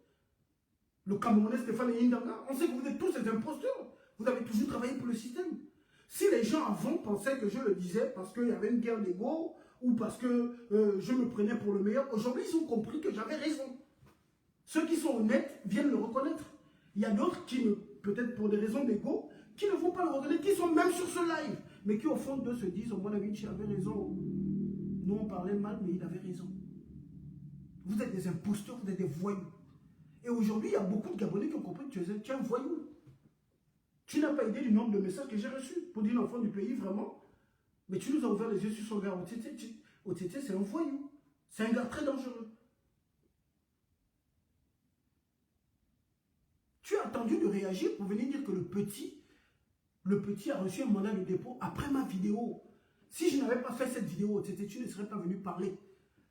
Le Camerounais Stéphane Indanga, on sait que vous êtes tous des imposteurs. Vous avez toujours travaillé pour le système. Si les gens avant pensaient que je le disais parce qu'il y avait une guerre d'ego ou parce que je me prenais pour le meilleur, aujourd'hui ils ont compris que j'avais raison. Ceux qui sont honnêtes viennent le reconnaître. Il y a d'autres qui, peut-être pour des raisons d'ego, qui ne vont pas le reconnaître, qui sont même sur ce live, mais qui au fond d'eux se disent, oh, mon ami, tu avais raison. Nous on parlait mal, mais il avait raison. Vous êtes des imposteurs, vous êtes des voyous. Et aujourd'hui, il y a beaucoup de Gabonais qui ont compris que tu es un voyou. Tu n'as pas idée du nombre de messages que j'ai reçus pour dire l'enfant du pays, vraiment. Mais tu nous as ouvert les yeux sur son gars. Otete, c'est un voyou. C'est un gars très dangereux. Tu as attendu de réagir pour venir dire que le petit a reçu un mandat de dépôt après ma vidéo. Si je n'avais pas fait cette vidéo, Otete, tu ne serais pas venu parler.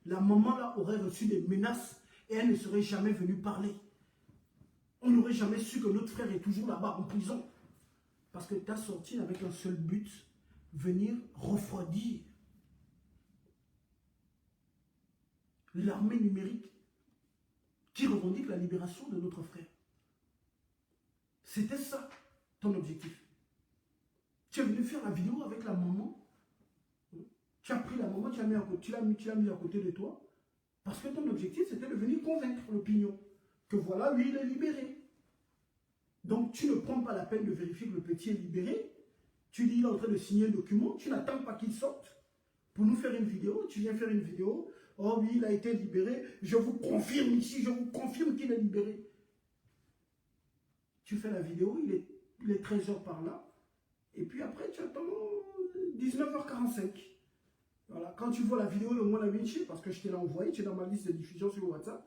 La maman là aurait reçu des menaces et elle ne serait jamais venue parler. On n'aurait jamais su que notre frère est toujours là-bas en prison. Parce que tu as sorti avec un seul but, venir refroidir l'armée numérique qui revendique la libération de notre frère. C'était ça ton objectif. Tu es venu faire la vidéo avec la maman. Tu as pris la maman, tu l'as mis à côté de toi. Parce que ton objectif, c'était de venir convaincre l'opinion que voilà, lui, il est libéré. Donc, tu ne prends pas la peine de vérifier que le petit est libéré. Tu dis, il est en train de signer un document. Tu n'attends pas qu'il sorte pour nous faire une vidéo. Tu viens faire une vidéo. Oh oui, il a été libéré. Je vous confirme ici, je vous confirme qu'il est libéré. Tu fais la vidéo, il est 13h par là. Et puis après, tu attends 19h45. Voilà. Quand tu vois la vidéo de Mona Vinci, parce que je t'ai envoyé, tu es dans ma liste de diffusion sur WhatsApp,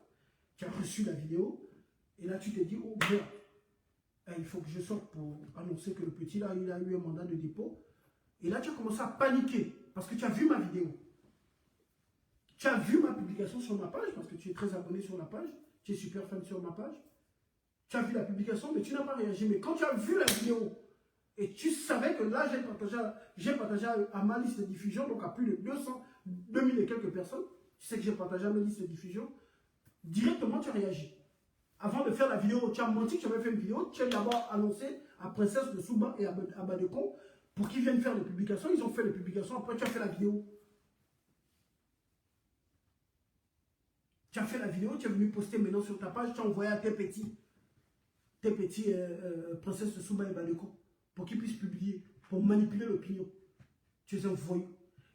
tu as reçu la vidéo. Et là, tu t'es dit, oh merde. Il faut que je sorte pour annoncer que le petit là, il a eu un mandat de dépôt. Et là, tu as commencé à paniquer parce que tu as vu ma vidéo. Tu as vu ma publication sur ma page parce que tu es très abonné sur la page. Tu es super fan sur ma page. Tu as vu la publication, mais tu n'as pas réagi. Mais quand tu as vu la vidéo et tu savais que là, j'ai partagé à ma liste de diffusion, donc à plus de 2000 et quelques personnes, tu sais que j'ai partagé à ma liste de diffusion, directement tu as réagi. Avant de faire la vidéo, tu as menti que tu avais fait une vidéo, tu as d'abord annoncé à Princesse de Souba et à Badekon pour qu'ils viennent faire les publications. Ils ont fait les publications, après tu as fait la vidéo. Tu as fait la vidéo, tu es venu poster maintenant sur ta page, tu as envoyé à tes petits Princesse de Souba et Badekon pour qu'ils puissent publier, pour manipuler l'opinion. Tu es un voyou.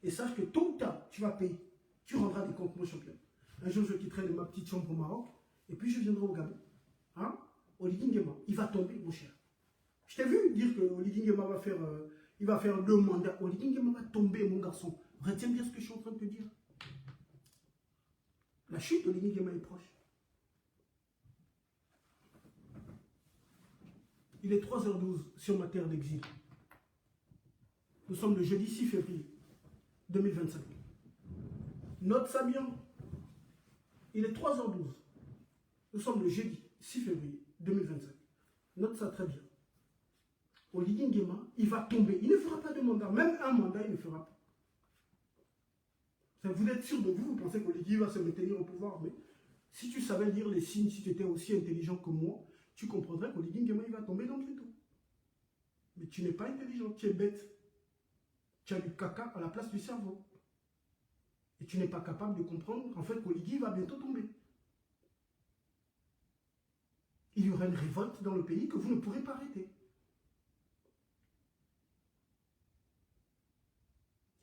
Et sache que tôt ou tard, tu vas payer. Tu rendras des comptes, mon champion. Un jour, je quitterai ma petite chambre au Maroc. Et puis je viendrai au Gabon. Hein? Oligui Nguema, il va tomber, mon cher. Je t'ai vu dire que Oligui Nguema va faire 2 mandats. Oligui Nguema va tomber, mon garçon. Retiens bien ce que je suis en train de te dire. La chute d'Oligui Nguema est proche. Il est 3h12 sur ma terre d'exil. Nous sommes le jeudi 6 février 2025. Note ça bien. Il est 3h12. Nous sommes le jeudi 6 février 2025. Note ça très bien. Oligui Nguema, il va tomber. Il ne fera pas de mandat. Même un mandat, il ne fera pas. Vous êtes sûr de vous, vous pensez qu'Oligui va se maintenir au pouvoir. Mais si tu savais lire les signes, si tu étais aussi intelligent que moi, tu comprendrais qu'Oligui Nguema, il va tomber dans le tréteau. Mais tu n'es pas intelligent, tu es bête. Tu as du caca à la place du cerveau. Et tu n'es pas capable de comprendre qu'en fait, qu'Oligui va bientôt tomber. Il y aura une révolte dans le pays que vous ne pourrez pas arrêter.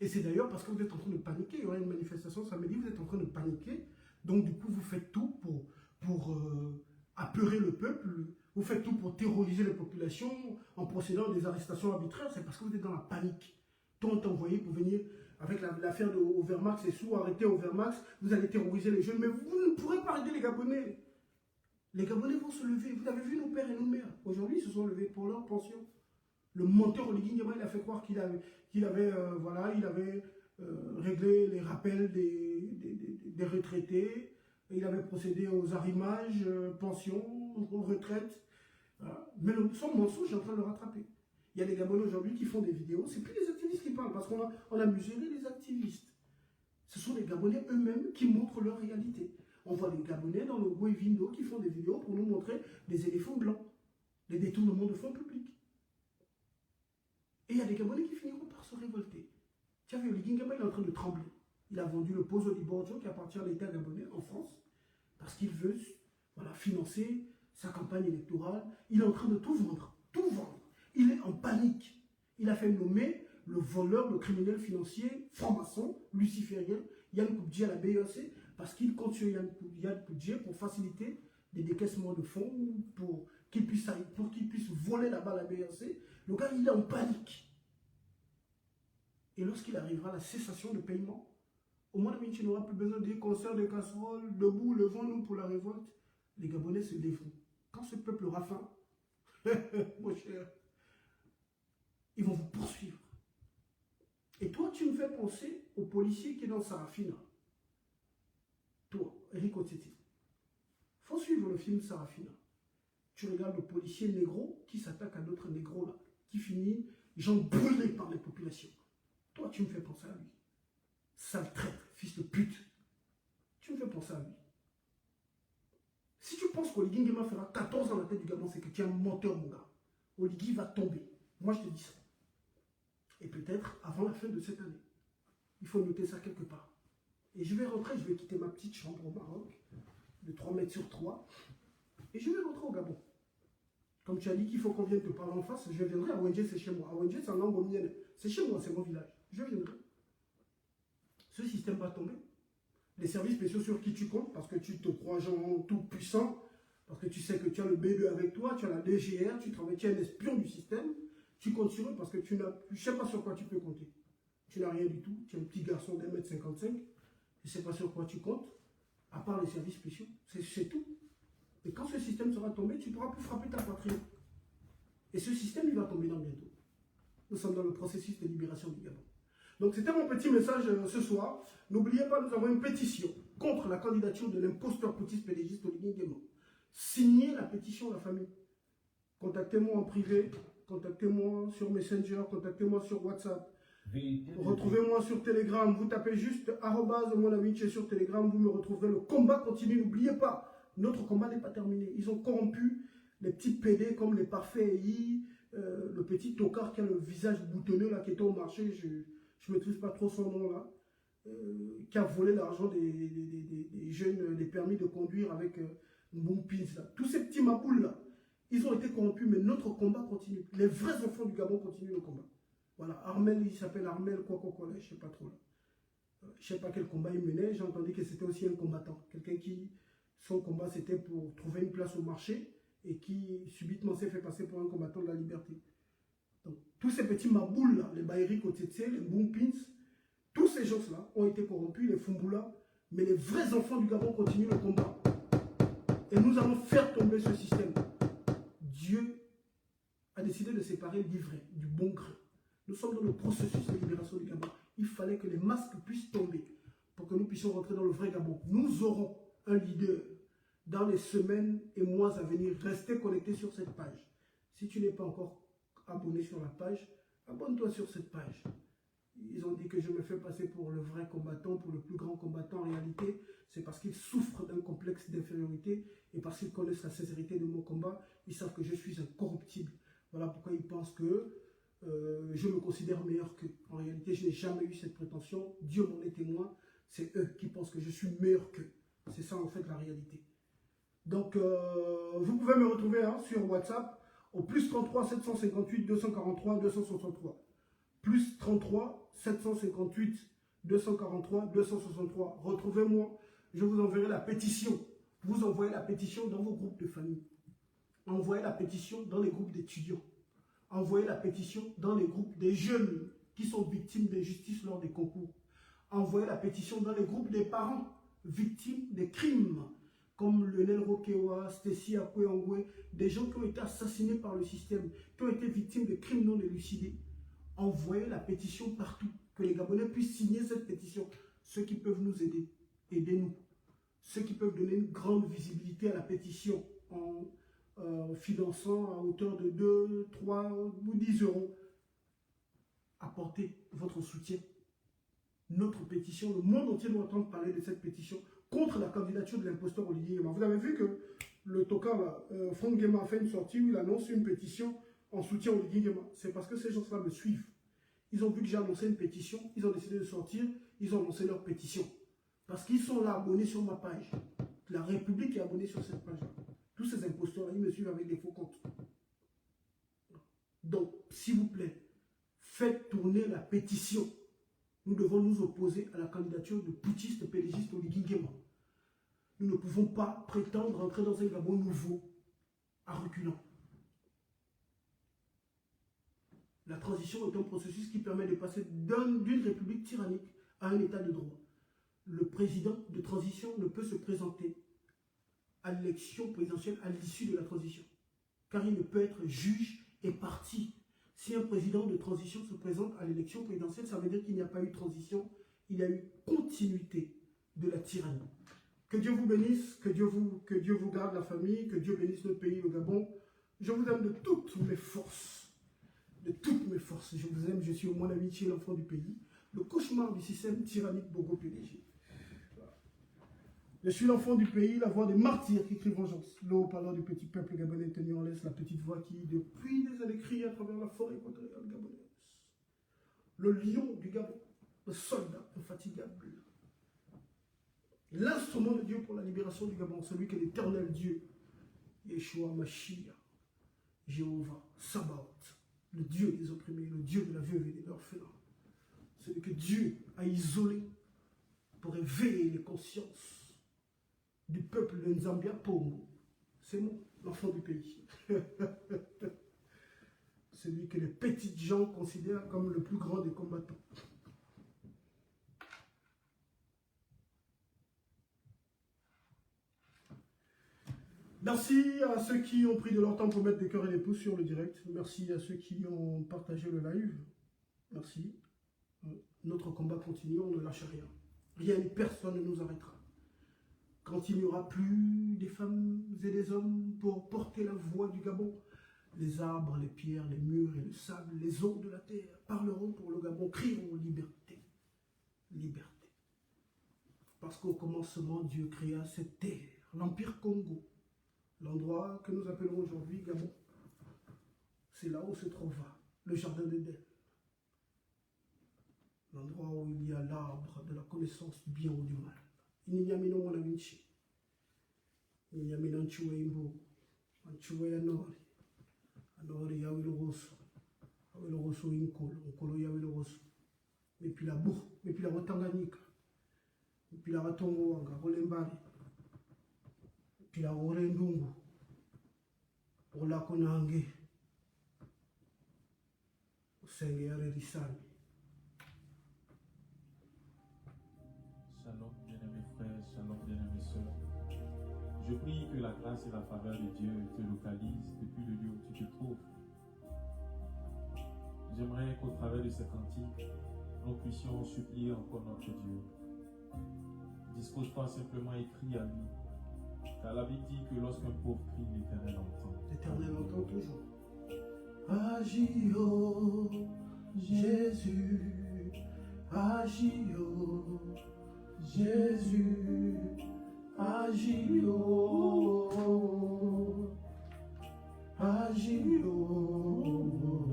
Et c'est d'ailleurs parce que vous êtes en train de paniquer. Il y aura une manifestation samedi, vous êtes en train de paniquer. Donc du coup, vous faites tout pour apeurer le peuple. Vous faites tout pour terroriser les populations en procédant à des arrestations arbitraires. C'est parce que vous êtes dans la panique. Tout est envoyé pour venir avec l'affaire de Overmax et sous arrêter Overmax. Vous allez terroriser les jeunes. Mais vous ne pourrez pas arrêter les Gabonais. Les Gabonais vont se lever. Vous avez vu nos pères et nos mères. Aujourd'hui, ils se sont levés pour leur pension. Le menteur Oligui Nguema, il a fait croire qu'il avait réglé les rappels des retraités. Il avait procédé aux arrimages, pensions, aux retraites. Voilà. Mais son mensonge est en train de le rattraper. Il y a des Gabonais aujourd'hui qui font des vidéos. Ce n'est plus les activistes qui parlent parce qu'on a mesuré les activistes. Ce sont les Gabonais eux-mêmes qui montrent leur réalité. On voit des Gabonais dans le Windo qui font des vidéos pour nous montrer des éléphants blancs, des détournements de fonds publics. Et il y a des Gabonais qui finiront par se révolter. Tu as vu, Oligui Nguema, il est en train de trembler. Il a vendu le Pozo di Borgio qui appartient à l'État gabonais en France parce qu'il veut financer sa campagne électorale. Il est en train de tout vendre, tout vendre. Il est en panique. Il a fait nommer le voleur, le criminel financier, franc-maçon, luciférien, Yann Koudji à la BEC, parce qu'il compte sur Yann Koudji pour faciliter des décaissements de fonds, pour qu'il puisse voler là-bas à la BEC. Le gars, il est en panique. Et lorsqu'il arrivera à la cessation de paiement, au moins, tu n'auras plus besoin de dire concert de casseroles, debout, levons-nous pour la révolte. Les Gabonais se lèveront. Quand ce peuple aura faim, mon cher, ils vont vous poursuivre. Et toi, tu me fais penser au policier qui est dans Sarafina. Toi, Eric Otiti. Il faut suivre le film Sarafina. Tu regardes le policier négro qui s'attaque à d'autres négros là, qui finit, gens brûlés par les populations. Toi, tu me fais penser à lui. Sale traître, fils de pute. Tu me fais penser à lui. Si tu penses qu'Oligui Nguema fera 14 ans à la tête du Gabon, c'est que tu es un menteur, mon gars. Oligui va tomber. Moi, je te dis ça. Et peut-être avant la fin de cette année. Il faut noter ça quelque part. Et je vais rentrer, je vais quitter ma petite chambre au Maroc, de 3 mètres sur 3, et je vais rentrer au Gabon. Comme tu as dit qu'il faut qu'on vienne te parler en face, je viendrai à Wenje, c'est chez moi. À Wenje, c'est en langue omienne. C'est chez moi, c'est mon village. Je viendrai. Ce système va tomber. Les services spéciaux sur qui tu comptes, parce que tu te crois genre tout puissant, parce que tu sais que tu as le B2 avec toi, tu as la DGR, tu es un espion du système, tu comptes sur eux parce que je ne sais pas sur quoi tu peux compter. Tu n'as rien du tout, tu es un petit garçon d'1,55 m, je ne sais pas sur quoi tu comptes, à part les services spéciaux, c'est tout. Et quand ce système sera tombé, tu ne pourras plus frapper ta poitrine. Et ce système, il va tomber dans bientôt. Nous sommes dans le processus de libération du Gabon. Donc c'était mon petit message ce soir. N'oubliez pas, nous avons une pétition contre la candidature de l'imposteur putiste pédégiste Oligui Nguema. Signez la pétition, la famille. Contactez-moi en privé, contactez-moi sur Messenger, contactez-moi sur WhatsApp. Retrouvez-moi sur Telegram. Vous tapez juste @monamiche sur Telegram, vous me retrouverez. Le combat continue, n'oubliez pas, notre combat n'est pas terminé. Ils ont corrompu les petits PD comme les parfaits EI, le petit tocard qui a le visage boutonneux là, qui était au marché, je ne maîtrise pas trop son nom là, qui a volé l'argent des jeunes, des permis de conduire avec Mbompins là. Tous ces petits maboules là, ils ont été corrompus, mais notre combat continue. Les vrais enfants du Gabon continuent le combat. Voilà, Armel, il s'appelle Armel quoi, je ne sais pas trop là. Je ne sais pas quel combat il menait, j'ai entendu que c'était aussi un combattant. Quelqu'un qui, son combat c'était pour trouver une place au marché et qui subitement s'est fait passer pour un combattant de la liberté. Donc, tous ces petits maboules là, les Baïri Kotetse, les Mbompins, tous ces gens-là ont été corrompus, les Fumbula, mais les vrais enfants du Gabon continuent le combat. Et nous allons faire tomber ce système. Dieu a décidé de séparer l'ivraie du bon grain. Nous sommes dans le processus de libération du Gabon. Il fallait que les masques puissent tomber pour que nous puissions rentrer dans le vrai Gabon. Nous aurons un leader dans les semaines et mois à venir. Restez connectés sur cette page. Si tu n'es pas encore abonné sur la page, abonne-toi sur cette page. Ils ont dit que je me fais passer pour le vrai combattant, pour le plus grand combattant. En réalité, c'est parce qu'ils souffrent d'un complexe d'infériorité et parce qu'ils connaissent la sincérité de mon combat. Ils savent que je suis incorruptible. Voilà pourquoi ils pensent que je me considère meilleur qu'eux. En réalité, je n'ai jamais eu cette prétention. Dieu m'en est témoin. C'est eux qui pensent que je suis meilleur qu'eux. C'est ça en fait la réalité. Donc, vous pouvez me retrouver sur WhatsApp au plus 33 758 243 263. Plus 33 758 243 263. Retrouvez-moi. Je vous enverrai la pétition. Vous envoyez la pétition dans vos groupes de famille. Envoyez la pétition dans les groupes d'étudiants. Envoyez la pétition dans les groupes des jeunes qui sont victimes d'injustice lors des concours. Envoyez la pétition dans les groupes des parents victimes des crimes, comme Lionel Rokewa, Stacy Akweyongwe, des gens qui ont été assassinés par le système, qui ont été victimes de crimes non élucidés. Envoyez la pétition partout, que les Gabonais puissent signer cette pétition. Ceux qui peuvent nous aider, aidez-nous. Ceux qui peuvent donner une grande visibilité à la pétition en finançant à hauteur de 2, 3 ou 10 euros. Apportez votre soutien. Notre pétition, le monde entier doit entendre parler de cette pétition contre la candidature de l'imposteur Olivier Nguema. Vous avez vu que le toka, Franck Nguema a fait une sortie où il annonce une pétition en soutien à Olivier Nguema. C'est parce que ces gens-là me suivent. Ils ont vu que j'ai annoncé une pétition, ils ont décidé de sortir, ils ont lancé leur pétition. Parce qu'ils sont là abonnés sur ma page. La République est abonnée sur cette page-là. Tous ces imposteurs-là, ils me suivent avec des faux comptes. Donc, s'il vous plaît, faites tourner la pétition. Nous devons nous opposer à la candidature de putschiste pélégiste Olivier Nguema. Nous ne pouvons pas prétendre entrer dans un Gabon nouveau à reculant. La transition est un processus qui permet de passer d'une république tyrannique à un état de droit. Le président de transition ne peut se présenter à l'élection présidentielle à l'issue de la transition, car il ne peut être juge et parti. Si un président de transition se présente à l'élection présidentielle, ça veut dire qu'il n'y a pas eu transition, il y a eu continuité de la tyrannie. Que Dieu vous bénisse, que Dieu vous garde la famille, que Dieu bénisse notre pays, le Gabon. Je vous aime de toutes mes forces. De toutes mes forces. Je vous aime, je suis au moins amitié, l'enfant du pays. Le cauchemar du système tyrannique Bogo-PDG. Je suis l'enfant du pays, la voix des martyrs qui crie vengeance. Le haut-parleur du petit peuple gabonais tenu en laisse, la petite voix qui, depuis des années, crie à travers la forêt équatoriale gabonaise. Le lion du Gabon, le soldat infatigable. L'instrument de Dieu pour la libération du Gabon, celui qui est l'éternel Dieu. Yeshua Mashiach, Jéhovah, Sabaoth, le Dieu des opprimés, le Dieu de la veuve et des orphelins. Celui que Dieu a isolé pour éveiller les consciences du peuple de Nzambia Pongo. C'est moi, l'enfant du pays. Celui que les petites gens considèrent comme le plus grand des combattants. Merci à ceux qui ont pris de leur temps pour mettre des cœurs et des pouces sur le direct. Merci à ceux qui ont partagé le live. Merci. Notre combat continue, on ne lâche rien. Rien ni personne ne nous arrêtera. Quand il n'y aura plus des femmes et des hommes pour porter la voix du Gabon, les arbres, les pierres, les murs et le sable, les eaux de la terre parleront pour le Gabon, crieront liberté. Liberté. Parce qu'au commencement, Dieu créa cette terre, l'Empire Congo. L'endroit que nous appelons aujourd'hui Gabon, c'est là où se trouva le jardin d'Éden. L'endroit où il y a l'arbre de la connaissance du bien ou du mal. Il n'y a mino mwana vinci. Il n'y a mino nchuwe imbo. Nchuwe ya nori. Nori ya wilogoso. Wilogoso inkolo. Nkolo ya wilogoso. Mepi la bourg. Mepi la Watanganyika. Mepi la Watongo wanga. Rolembari. Puis la Orendungu, pour la Konange, au Seigneur et Rissani. Shalom, bien-aimés frères, shalom, bien-aimés sœurs. Je prie que la grâce et la faveur de Dieu te localisent depuis le lieu où tu te trouves. J'aimerais qu'au travers de ces cantiques, nous puissions supplier encore notre Dieu. Dispose-toi simplement et crie à lui. Car la Bible dit que lorsqu'un pauvre crie, l'Éternel entend. L'Éternel entend toujours. Agis, oh Jésus, agis, oh Jésus, agis, oh, agis, oh,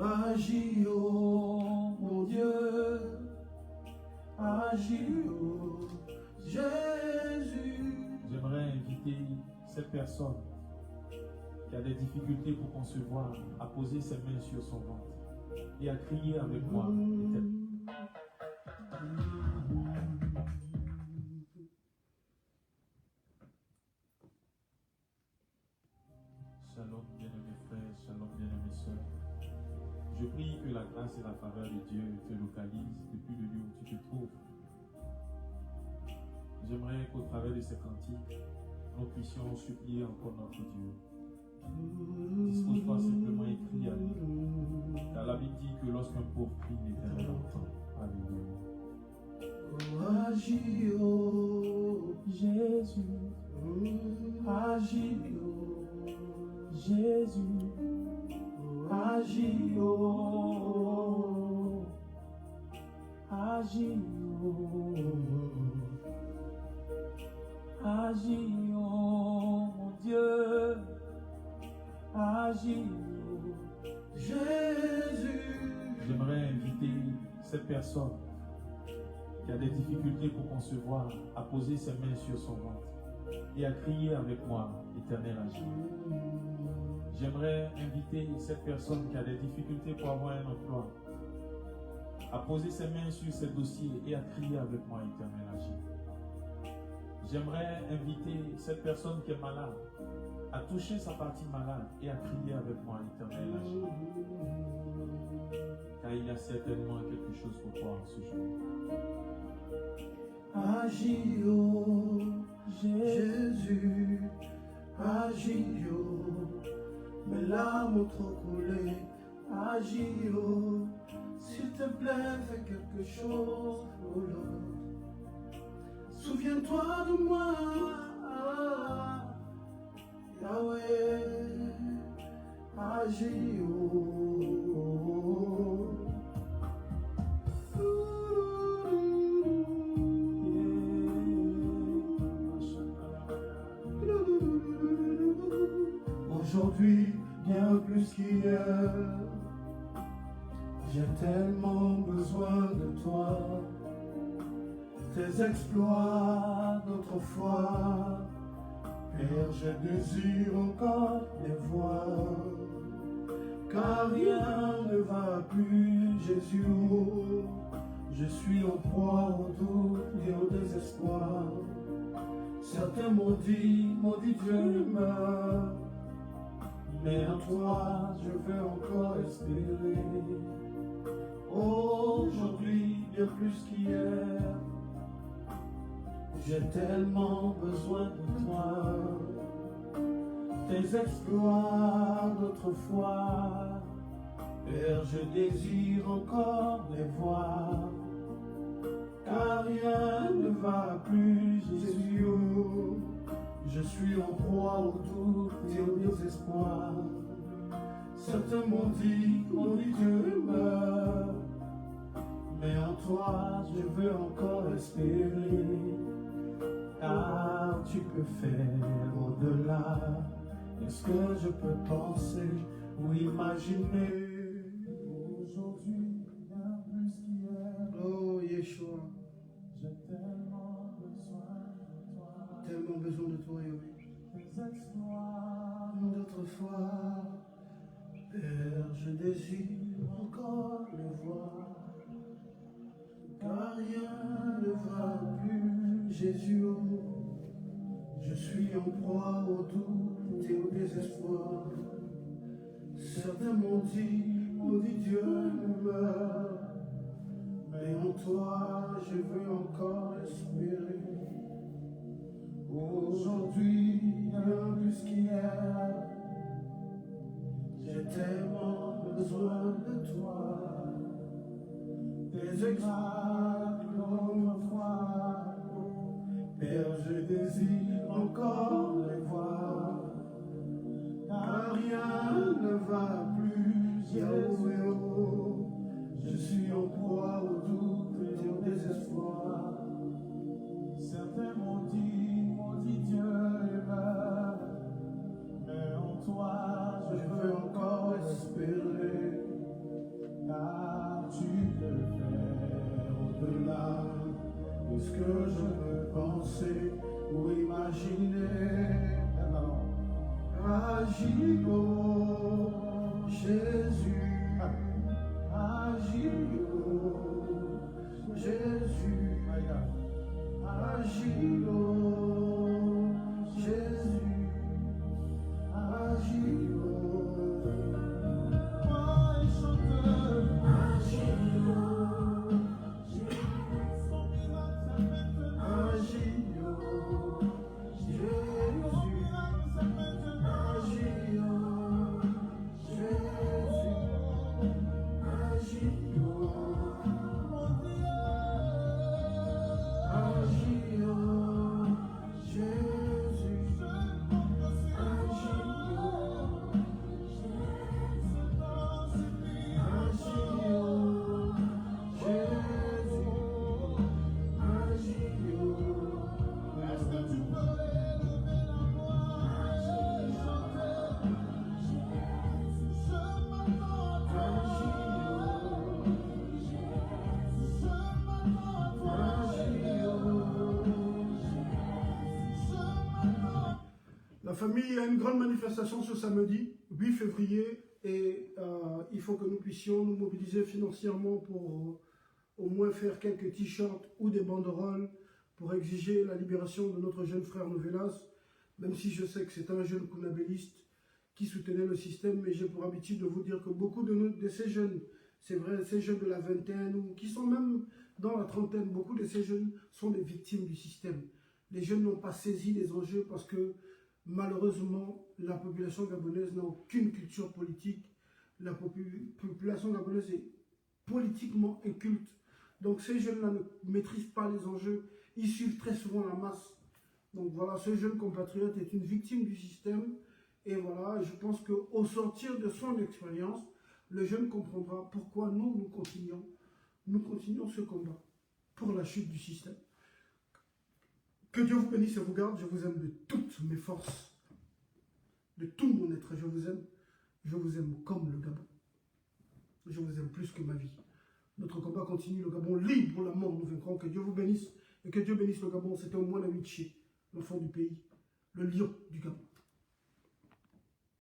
agis, oh, mon Dieu, agis, oh Jésus. J'aimerais inviter cette personne qui a des difficultés pour concevoir à poser ses mains sur son ventre et à crier avec moi. Shalom, bien-aimés frères, shalom, bien-aimés sœurs. Je prie que la grâce et la faveur de Dieu te localisent depuis le lieu où tu te trouves. J'aimerais qu'au travers de ces cantiques, nous puissions supplier encore notre Dieu. Dispose-toi simplement et crie à lui. Car la Bible dit que lorsqu'un pauvre crie, l'Éternel entend. Alléluia. Agis, oh Jésus, agis, oh Jésus, agis, oh, agis, oh. Agis, oh mon Dieu, agis, oh Jésus. J'aimerais inviter cette personne qui a des difficultés pour concevoir à poser ses mains sur son ventre et à crier avec moi, Éternel agis. J'aimerais inviter cette personne qui a des difficultés pour avoir un emploi à poser ses mains sur ses dossiers et à crier avec moi, Éternel agis. J'aimerais inviter cette personne qui est malade à toucher sa partie malade et à crier avec moi, Éternel agis. Car il y a certainement quelque chose pour toi en ce jour. Agis, oh Jésus, agis, oh, mes larmes ont trop coulé. Agis, oh, s'il te plaît, fais quelque chose, oh Lord. Souviens-toi de moi, Yahweh, agis, oh. Aujourd'hui, bien plus qu'hier, j'ai tellement besoin de toi. Tes exploits d'autrefois, Père, je désire encore les voir. Car rien ne va plus, Jésus, oh, je suis en proie au doute et au désespoir. Certains m'ont dit Dieu meurt. Mais en toi, je veux encore espérer. Aujourd'hui, bien plus qu'hier, j'ai tellement besoin de toi. Tes exploits d'autrefois, Père, je désire encore les voir. Car rien ne va plus, Jésus, oh. Je suis en proie au doute et au désespoir. Certains m'ont dit Dieu meurt. Mais en toi, je veux encore espérer. Car tu peux faire au-delà de ce que je peux penser ou imaginer. Aujourd'hui, bien plus qu'hier. Oh, Yeshua. J'ai tellement besoin de toi. Tellement besoin de toi, Yahweh. Tes exploits d'autrefois, Père, je désire encore le voir. Car rien ne va plus, Jésus, oh. Je suis en proie au doute et au désespoir. Certains m'ont dit Dieu meurt. Mais en toi, je veux encore espérer. Aujourd'hui, bien plus qu'hier, j'ai tellement besoin de toi. Tes exploits d'autrefois, Père, je désire encore les voir. Car rien ne va plus, Yahweh, oh. Je suis en proie au doute et au désespoir. Certains m'ont dit Dieu est mort. Mais en toi, je veux encore espérer. Car tu peux faire au-delà de ce que je peux penser ou imaginer. Agis, oh Jésus. Agis, oh Jésus, agis, oh Jésus, agis, oh. Moi, chanteur, agis, oh Jésus, agis, oh Jésus, agis, oh. famille, il y a une grande manifestation ce samedi, 8 février, et il faut que nous puissions nous mobiliser financièrement pour au moins faire quelques t-shirts ou des banderoles pour exiger la libération de notre jeune frère Novelas, même si je sais que c'est un jeune kunabéliste qui soutenait le système, mais j'ai pour habitude de vous dire que beaucoup de ces jeunes, c'est vrai, ces jeunes de la vingtaine, ou qui sont même dans la trentaine, beaucoup de ces jeunes sont des victimes du système. Les jeunes n'ont pas saisi les enjeux parce que malheureusement, la population gabonaise n'a aucune culture politique. La population gabonaise est politiquement inculte. Donc ces jeunes-là ne maîtrisent pas les enjeux, ils suivent très souvent la masse. Donc voilà, ce jeune compatriote est une victime du système. Et voilà, je pense qu'au sortir de son expérience, le jeune comprendra pourquoi nous continuons ce combat pour la chute du système. Que Dieu vous bénisse et vous garde. Je vous aime de toutes mes forces, de tout mon être. Je vous aime comme le Gabon. Je vous aime plus que ma vie. Notre combat continue, le Gabon libre pour la mort. Nous vaincrons. Que Dieu vous bénisse et que Dieu bénisse le Gabon. C'était au moins la Miché, l'enfant du pays, le lion du Gabon.